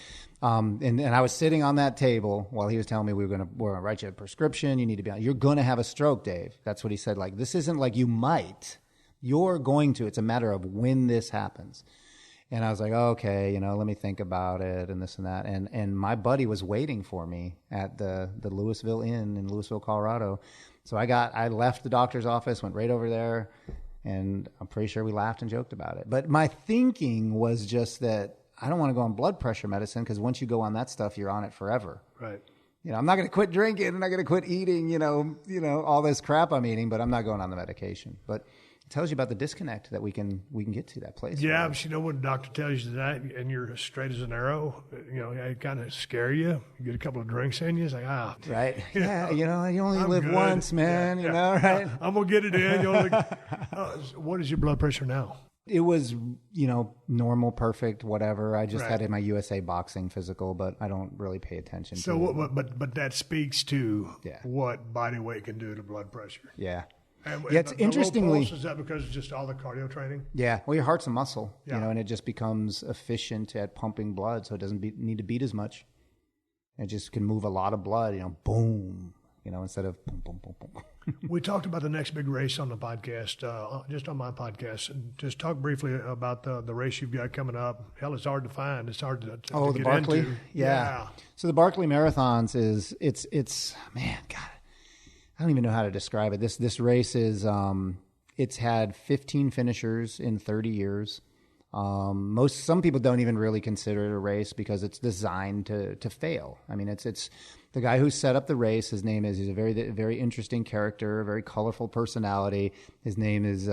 and I was sitting on that table while he was telling me we're gonna write you a prescription. You need to be on. You're gonna have a stroke, Dave. That's what he said. Like, this isn't like you might. You're going to. It's a matter of when this happens. And I was like, okay, let me think about it and this and that. And my buddy was waiting for me at the Louisville Inn in Louisville, Colorado. So I left the doctor's office, went right over there, and I'm pretty sure we laughed and joked about it. But my thinking was just that I don't want to go on blood pressure medicine because once you go on that stuff, you're on it forever. Right. I'm not going to quit drinking. I'm not going to quit eating, all this crap I'm eating, but I'm not going on the medication. But it tells you about the disconnect that we can get to that place. Yeah, but when the doctor tells you that and you're straight as an arrow, it kind of scare you. You get a couple of drinks in you, it's like, right. Yeah, you only live good. once, man, right? I'm going to get it in. What is your blood pressure now? It was, normal, perfect, whatever. I just had my USA boxing physical, but I don't really pay attention to it. But that speaks to what body weight can do to blood pressure. Yeah. And it's interestingly. Low pulse, is that because of just all the cardio training? Yeah. Well, your heart's a muscle, and it just becomes efficient at pumping blood, so it doesn't need to beat as much. It just can move a lot of blood, boom, instead of boom, boom, boom, boom. We talked about the next big race on the podcast, just on my podcast. And just talk briefly about the race you've got coming up. Hell, it's hard to find. It's hard to the get Barkley? into. Yeah. So the Barkley Marathons it's man, God, I don't even know how to describe it. This race is it's had 15 finishers in 30 years. Some people don't even really consider it a race because it's designed to fail. I mean, it's the guy who set up the race. His name he's a very, very interesting character, a very colorful personality. His name is,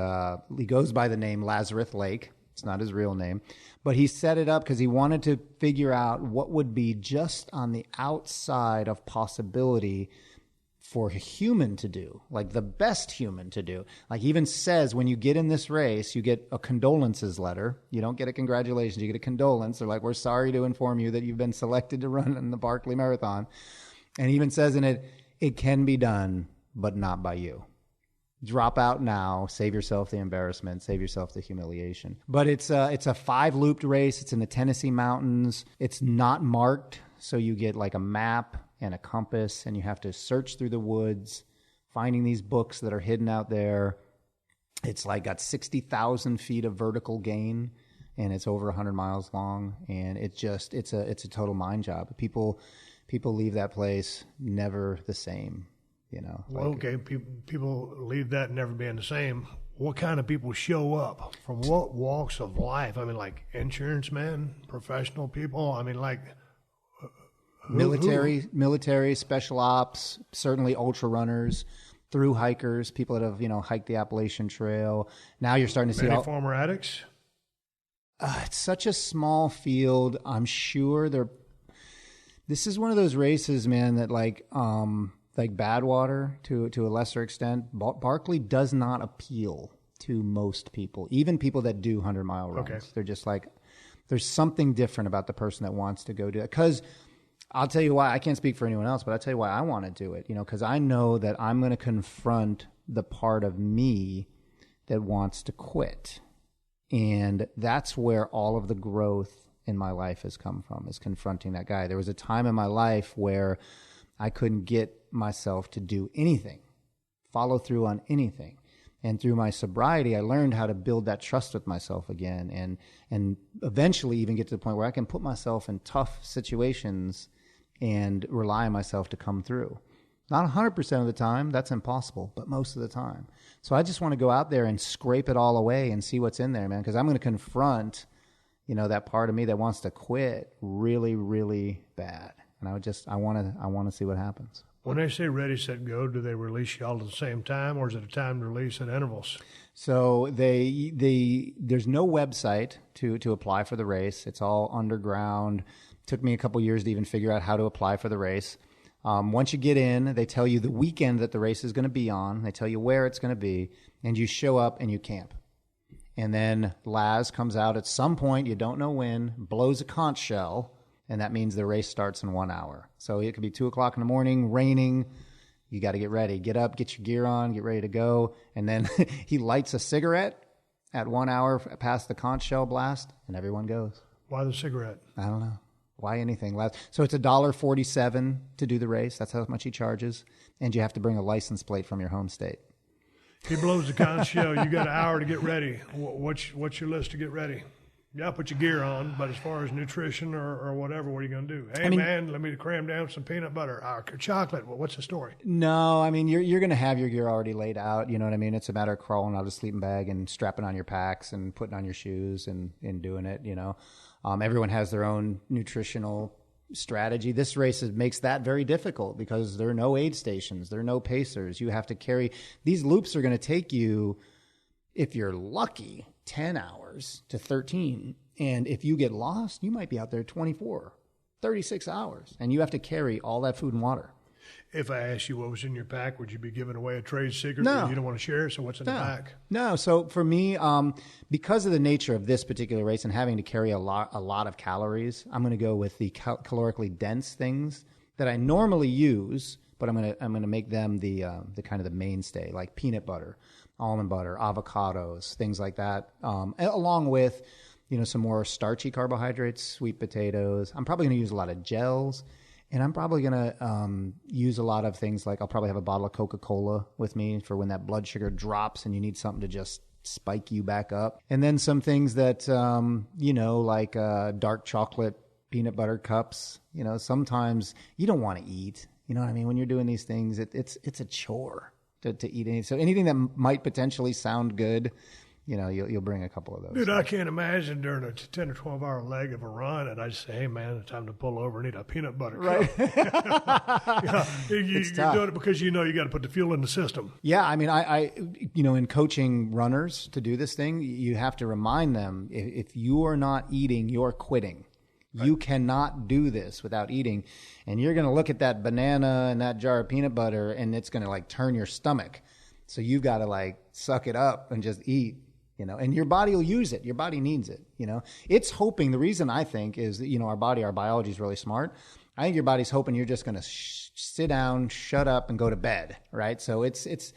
he goes by the name Lazarus Lake. It's not his real name, but he set it up because he wanted to figure out what would be just on the outside of possibility for a human to do, like the best human to do. Like he even says when you get in this race, you get a condolences letter. You don't get a congratulations, you get a condolence. They're like, we're sorry to inform you that you've been selected to run in the Barkley Marathon. And he even says in it, it can be done, but not by you. Drop out now, save yourself the embarrassment, save yourself the humiliation. But it's a 5-looped race. It's in the Tennessee mountains. It's not marked, so you get like a map and a compass, and you have to search through the woods, finding these books that are hidden out there. It's like got 60,000 feet of vertical gain, and it's over 100 miles long, and it's a total mind job. People leave that place never the same, Well, okay, people leave that never being the same. What kind of people show up from what walks of life? I mean, like insurance men, professional people. I mean, like. Military, special ops, certainly ultra runners, through hikers, people that have, hiked the Appalachian Trail. Now you're starting to see former addicts. It's such a small field. I'm sure this is one of those races, man, that like Badwater to a lesser extent, Barkley does not appeal to most people, even people that do 100-mile runs. Okay. They're just like, there's something different about the person that wants to go do it. Because I'll tell you why. I can't speak for anyone else, but I'll tell you why I want to do it. Because I know that I'm going to confront the part of me that wants to quit. And that's where all of the growth in my life has come from, is confronting that guy. There was a time in my life where I couldn't get myself to do anything, follow through on anything. And through my sobriety, I learned how to build that trust with myself again, and eventually even get to the point where I can put myself in tough situations and rely on myself to come through. Not 100% of the time, that's impossible, but most of the time. So I just want to go out there and scrape it all away and see what's in there, man, because I'm going to confront, that part of me that wants to quit really, really bad. And I want to see what happens. When they say ready, set, go, do they release you all at the same time, or is it a timed release at intervals? So there's no website to apply for the race. It's all underground. Took me a couple years to even figure out how to apply for the race. Once you get in, they tell you the weekend that the race is going to be on. They tell you where it's going to be, and you show up and you camp. And then Laz comes out at some point, you don't know when, blows a conch shell, and that means the race starts in 1 hour. So it could be 2 o'clock in the morning, raining. You got to get ready. Get up, get your gear on, get ready to go. And then he lights a cigarette at 1 hour past the conch shell blast, and everyone goes. Why the cigarette? I don't know. Why anything? So it's $1.47 to do the race. That's how much he charges. And you have to bring a license plate from your home state. He blows the conch shell. You got an hour to get ready. What's your list to get ready? Yeah, put your gear on, but as far as nutrition or whatever, what are you going to do? Hey, man, let me cram down some peanut butter or chocolate. Well, what's the story? No, I mean, you're going to have your gear already laid out. You know what I mean? It's a matter of crawling out of the sleeping bag and strapping on your packs and putting on your shoes and doing it, you know. Everyone has their own nutritional strategy. This race makes that very difficult because there are no aid stations. There are no pacers. You have to carry. These loops are going to take you, if you're lucky, 10 hours to 13. And if you get lost, you might be out there 24, 36 hours. And you have to carry all that food and water. If I asked you what was in your pack, would you be giving away a trade secret No. that you don't want to share? So what's in the pack? No. So for me, because of the nature of this particular race and having to carry a lot of calories, I'm going to go with the calorically dense things that I normally use, but I'm going to make them the kind of the mainstay, like peanut butter, almond butter, avocados, things like that, along with, you know, some more starchy carbohydrates, sweet potatoes. I'm probably going to use a lot of gels, and I'm probably going to use a lot of things like I'll probably have a bottle of Coca-Cola with me for when that blood sugar drops and you need something to just spike you back up. And then some things that, you know, like dark chocolate peanut butter cups. You know, sometimes you don't want to eat. You know what I mean? When you're doing these things, it's a chore to eat anything. So anything that might potentially sound good, you know, you'll bring a couple of those. Dude, I can't imagine during a 10 or 12 hour leg of a run, and I just say, hey, man, it's time to pull over and eat a peanut butter cup. Right. You're doing it because you know you got to put the fuel in the system. Yeah, I mean, I you know, in coaching runners to do this thing, you have to remind them, if you are not eating, you're quitting. Right. You cannot do this without eating. And you're going to look at that banana and that jar of peanut butter, and it's going to, like, turn your stomach. So you've got to, like, suck it up and just eat. You know, and your body will use it. Your body needs it. You know, it's hoping. The reason I think is that, you know, our biology is really smart. I think your body's hoping you're just going to sit down, shut up, and go to bed. Right. So it's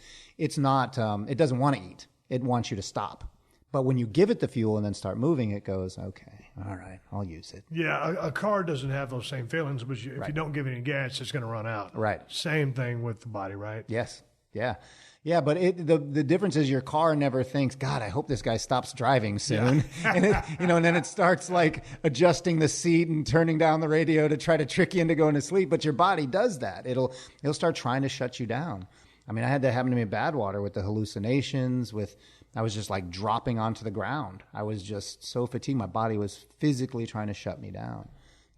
not. It doesn't want to eat. It wants you to stop. But when you give it the fuel and then start moving, it goes, okay, all right, I'll use it. Yeah, a car doesn't have those same feelings, but if you don't give it any gas, it's going to run out. Right. Same thing with the body, right? Yes. Yeah. Yeah, but the difference is your car never thinks, God, I hope this guy stops driving soon. Yeah. And and then it starts like adjusting the seat and turning down the radio to try to trick you into going to sleep. But your body does that. It'll start trying to shut you down. I mean, I had that happen to me in Badwater with the hallucinations, I was just like dropping onto the ground. I was just so fatigued. My body was physically trying to shut me down.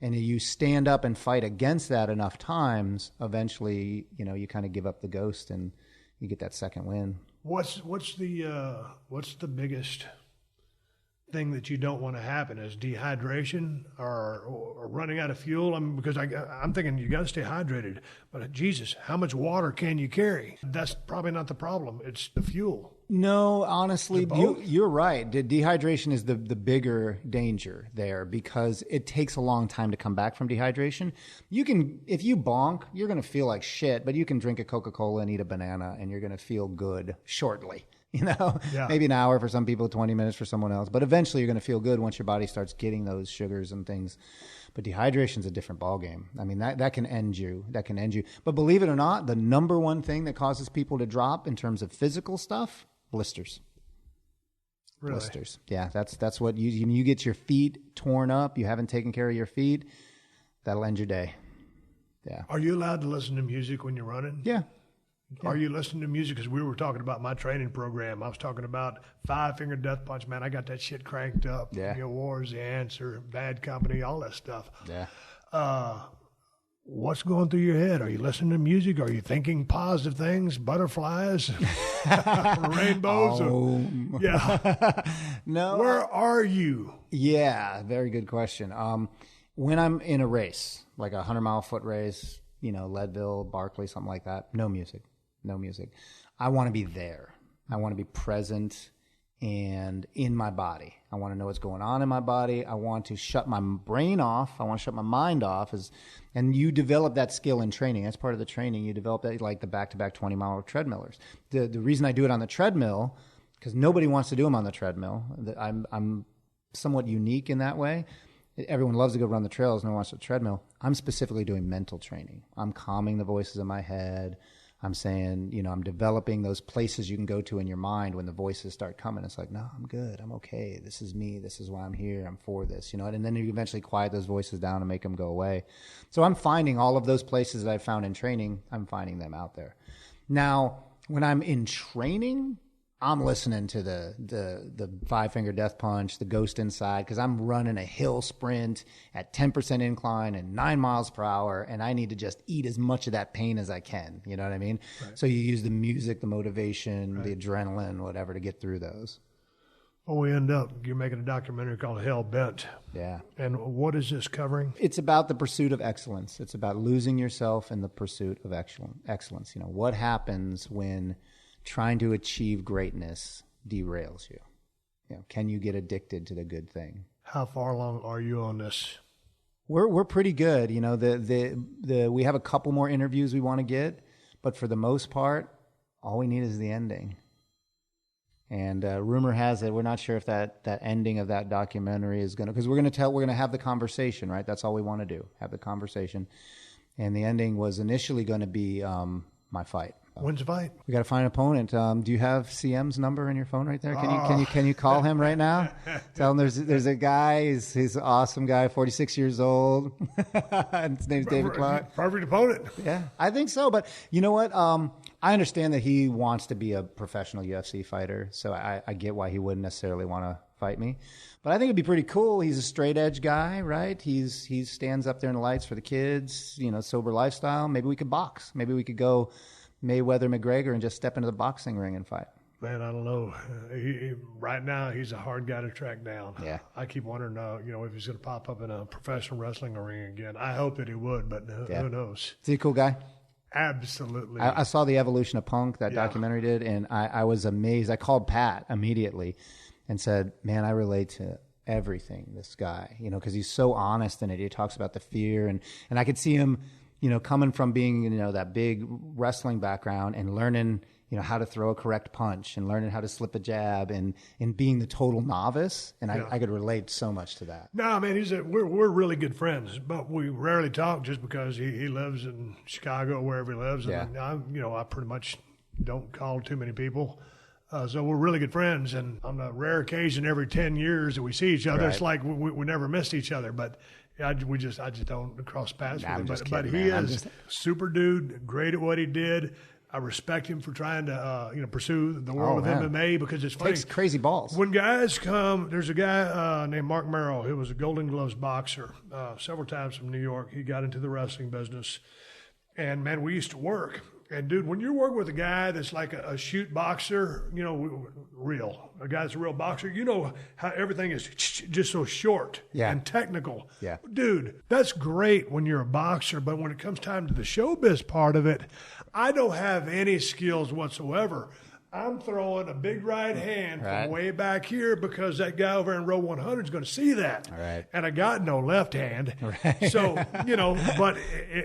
And you stand up and fight against that enough times, eventually, you know, you kind of give up the ghost and you get that second win. What's the biggest thing that you don't want to happen? Is dehydration or running out of fuel? I mean, because I'm thinking you got to stay hydrated. But Jesus, how much water can you carry? That's probably not the problem. It's the fuel. No, honestly, you're right. Dehydration is the bigger danger there because it takes a long time to come back from dehydration. You can, if you bonk, you're going to feel like shit, but you can drink a Coca-Cola and eat a banana and you're going to feel good shortly. You know, maybe an hour for some people, 20 minutes for someone else, but eventually you're going to feel good once your body starts getting those sugars and things. But dehydration is a different ballgame. I mean, that can end you. That can end you. But believe it or not, the number one thing that causes people to drop in terms of physical stuff, blisters. Really? Blisters. Yeah, that's what you get your feet torn up. You haven't taken care of your feet. That'll end your day. Yeah. Are you allowed to listen to music when you're running? Yeah. Are you listening to music? Because we were talking about my training program. I was talking about 5-Finger Death Punch. Man, I got that shit cranked up. Yeah. You know, War's the Answer, Bad Company, all that stuff. Yeah. What's going through your head? Are you listening to music? Are you thinking positive things, butterflies, rainbows? Yeah. No. Where are you? Yeah, very good question. When I'm in a race, like a 100-mile foot race, you know, Leadville, Barkley, something like that, no music. I want to be there. I want to be present and in my body. I want to know what's going on in my body. I want to shut my brain off. I want to shut my mind off. And you develop that skill in training. That's part of the training. You develop that, like the back-to-back 20-mile treadmillers. The reason I do it on the treadmill, because nobody wants to do them on the treadmill. I'm somewhat unique in that way. Everyone loves to go run the trails. No one wants the treadmill. I'm specifically doing mental training. I'm calming the voices in my head. I'm saying, I'm developing those places you can go to in your mind when the voices start coming. It's like, no, I'm good. I'm okay. This is me. This is why I'm here. I'm for this, and then you eventually quiet those voices down and make them go away. So I'm finding all of those places that I found in training. I'm finding them out there. Now, when I'm in training, I'm listening to the 5-finger death punch, the ghost inside, because I'm running a hill sprint at 10% incline and 9 miles per hour, and I need to just eat as much of that pain as I can. You know what I mean? Right. So you use the music, the motivation, the adrenaline, whatever, to get through those. Well, we end up, you're making a documentary called Hell Bent. Yeah. And what is this covering? It's about the pursuit of excellence. It's about losing yourself in the pursuit of excellence. What happens when trying to achieve greatness derails you? Can you get addicted to the good thing? How far along are you on this? We're pretty good. We have a couple more interviews we want to get, but for the most part, all we need is the ending. And rumor has it, we're not sure if that ending of that documentary is because we're going to have the conversation, right? That's all we want to do, have the conversation. And the ending was initially going to be my fight. When's the fight? We got to find an opponent. Do you have CM's number in your phone right there? Can you call him right now? Tell him there's a guy. He's an awesome guy, 46 years old. And his name's David Clark. Perfect opponent. Yeah, I think so. But you know what? I understand that he wants to be a professional UFC fighter, so I get why he wouldn't necessarily want to fight me. But I think it'd be pretty cool. He's a straight edge guy, right? He stands up there in the lights for the kids. Sober lifestyle. Maybe we could box. Maybe we could go Mayweather McGregor and just step into the boxing ring and fight. Man, I don't know. Right now, he's a hard guy to track down. Yeah. I keep wondering, if he's going to pop up in a professional wrestling ring again. I hope that he would, but who knows? Is he a cool guy? Absolutely. I saw the Evolution of Punk, that documentary did, and I was amazed. I called Pat immediately and said, man, I relate to everything, this guy, because he's so honest in it. He talks about the fear, and I could see him, coming from being, that big wrestling background and learning, how to throw a correct punch and learning how to slip a jab and being the total novice. And I could relate so much to that. No, man, we're really good friends, but we rarely talk just because he lives in Chicago, wherever he lives. And I pretty much don't call too many people. So we're really good friends. And on the rare occasion every 10 years that we see each other, It's like we never missed each other. But I just don't cross paths with him. But he is super dude, great at what he did. I respect him for trying to pursue the world of MMA because it's funny. Takes crazy balls. When guys come, there's a guy named Mark Merrill who was a Golden Gloves boxer several times from New York. He got into the wrestling business. And, man, we used to work. And, dude, when you're working with a guy that's like a shoot boxer, a guy that's a real boxer, how everything is just so short and technical. Yeah. Dude, that's great when you're a boxer, but when it comes time to the showbiz part of it, I don't have any skills whatsoever. I'm throwing a big right hand from way back here because that guy over in row 100 is going to see that. Right. And I got no left hand. Right. So, but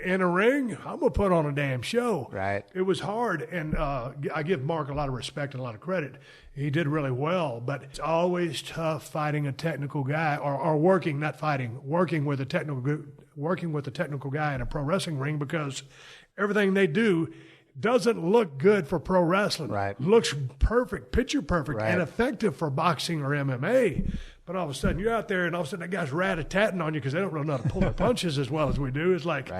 in a ring, I'm going to put on a damn show. Right. It was hard. And I give Mark a lot of respect and a lot of credit. He did really well, but it's always tough fighting a technical guy or working with a technical guy in a pro wrestling ring because everything they do doesn't look good for pro wrestling. Right. Looks perfect, picture perfect, and effective for boxing or MMA. But all of a sudden, you're out there, and all of a sudden, that guy's rat-a-tatting on you because they don't really know how to pull their punches as well as we do. It's like,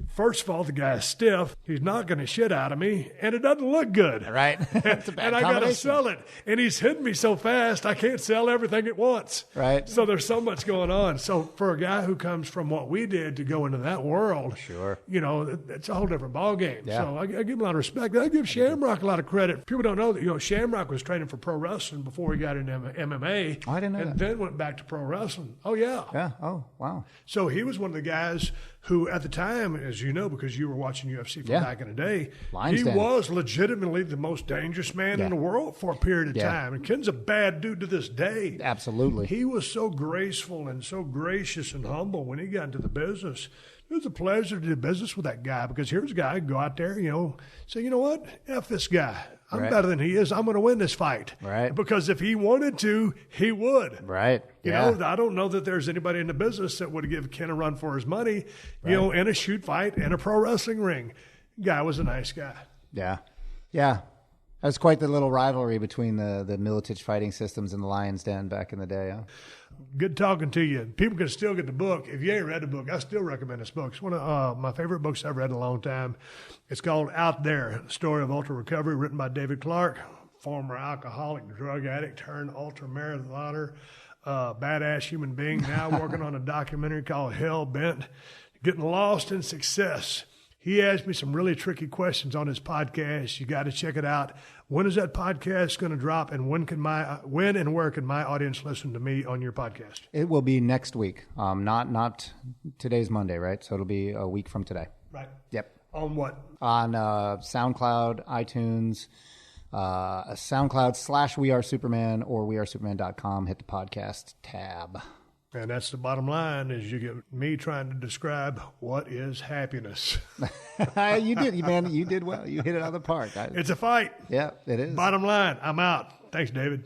first of all, the guy's stiff. He's knocking the shit out of me, and it doesn't look good. Right. That's a bad and I got to sell it. And he's hitting me so fast, I can't sell everything at once. Right. So there's so much going on. So for a guy who comes from what we did to go into that world, it's a whole different ballgame. Yeah. So I give him a lot of respect. I give Shamrock a lot of credit. People don't know that, Shamrock was training for pro wrestling before he got into MMA. Oh, I didn't know that. And then went back to pro wrestling. Oh, yeah. Yeah. Oh, wow. So he was one of the guys who, at the time, as you know, because you were watching UFC from back in the day, he was legitimately the most dangerous man in the world for a period of time. And Ken's a bad dude to this day. Absolutely. He was so graceful and so gracious and humble when he got into the business. It was a pleasure to do business with that guy because here's a guy who can go out there, say, you know what? F this guy. I'm better than he is. I'm going to win this fight. Right. Because if he wanted to, he would. Right. You know, I don't know that there's anybody in the business that would give Ken a run for his money, in a shoot fight in a pro wrestling ring. Guy was a nice guy. Yeah. Yeah. That was quite the little rivalry between the Militich fighting systems and the Lion's Den back in the day. Huh? Good talking to you. People can still get the book. If you ain't read the book, I still recommend this book. It's one of my favorite books I've read in a long time. It's called Out There, The Story of Ultra Recovery, written by David Clark, former alcoholic, drug addict, turned ultra marathoner, badass human being, now working on a documentary called Hell Bent, Getting Lost in Success. He asked me some really tricky questions on his podcast. You got to check it out. When is that podcast going to drop, and when and where can my audience listen to me on your podcast? It will be next week. Not today's Monday, right? So it'll be a week from today. Right. Yep. On what? On SoundCloud, iTunes, SoundCloud / We Are Superman or wearesuperman.com. Hit the podcast tab. And that's the bottom line, is you get me trying to describe what is happiness. You did, man. You did well. You hit it out of the park. It's a fight. Yeah, it is. Bottom line, I'm out. Thanks, David.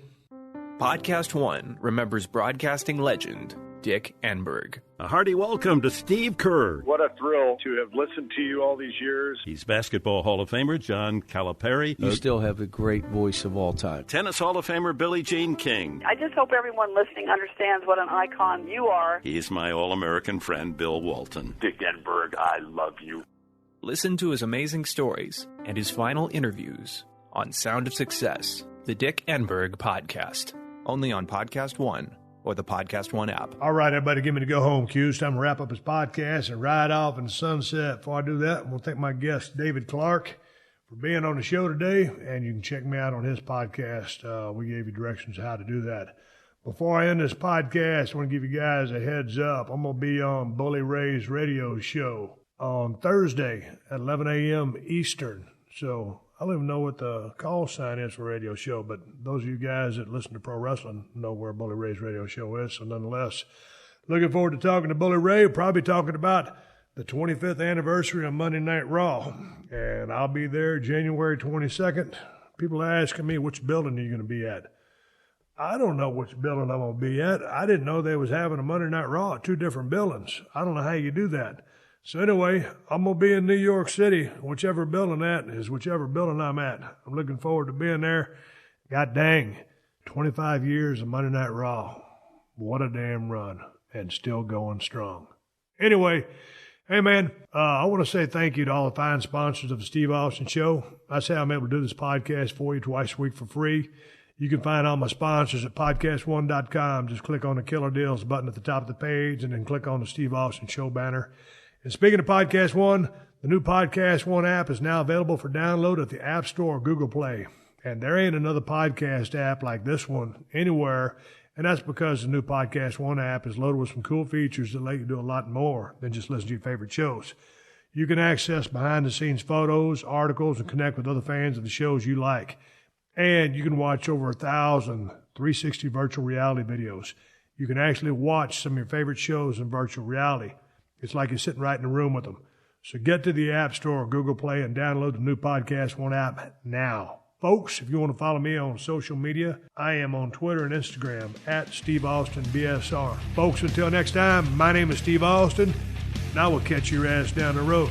Podcast One remembers broadcasting legend Dick Enberg. A hearty welcome to Steve Kerr. What a thrill to have listened to you all these years. He's Basketball Hall of Famer John Calipari. You still have the great voice of all time. Tennis Hall of Famer Billie Jean King. I just hope everyone listening understands what an icon you are. He's my All-American friend Bill Walton. Dick Enberg, I love you. Listen to his amazing stories and his final interviews on Sound of Success, the Dick Enberg Podcast. Only on Podcast One or the Podcast One app. All right, everybody, give me the go-home cue. It's time to wrap up his podcast and ride off in the sunset. Before I do that, I'm going to thank my guest, David Clark, for being on the show today, and you can check me out on his podcast. We gave you directions how to do that. Before I end this podcast, I want to give you guys a heads up. I'm going to be on Bully Ray's radio show on Thursday at 11 a.m. Eastern. So I don't even know what the call sign is for a radio show, but those of you guys that listen to pro wrestling know where Bully Ray's radio show is. So nonetheless, looking forward to talking to Bully Ray. We'll probably talking about the 25th anniversary of Monday Night Raw. And I'll be there January 22nd. People are asking me, which building are you going to be at? I don't know which building I'm going to be at. I didn't know they was having a Monday Night Raw at 2 different buildings. I don't know how you do that. So anyway, I'm going to be in New York City. Whichever building that is, whichever building I'm at. I'm looking forward to being there. God dang, 25 years of Monday Night Raw. What a damn run. And still going strong. Anyway, hey man, I want to say thank you to all the fine sponsors of the Steve Austin Show. That's how I'm able to do this podcast for you twice a week for free. You can find all my sponsors at PodcastOne.com. Just click on the Killer Deals button at the top of the page and then click on the Steve Austin Show banner. And speaking of Podcast One, the new Podcast One app is now available for download at the App Store or Google Play. And there ain't another podcast app like this one anywhere, and that's because the new Podcast One app is loaded with some cool features that let you do a lot more than just listen to your favorite shows. You can access behind-the-scenes photos, articles, and connect with other fans of the shows you like. And you can watch over 1,000 360 virtual reality videos. You can actually watch some of your favorite shows in virtual reality. It's like you're sitting right in the room with them. So get to the App Store or Google Play and download the new Podcast One app now. Folks, if you want to follow me on social media, I am on Twitter and Instagram at Steve Austin BSR. Folks, until next time, my name is Steve Austin, and I will catch your ass down the road.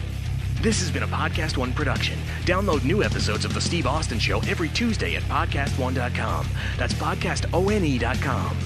This has been a Podcast One production. Download new episodes of The Steve Austin Show every Tuesday at PodcastOne.com. That's PodcastOne.com.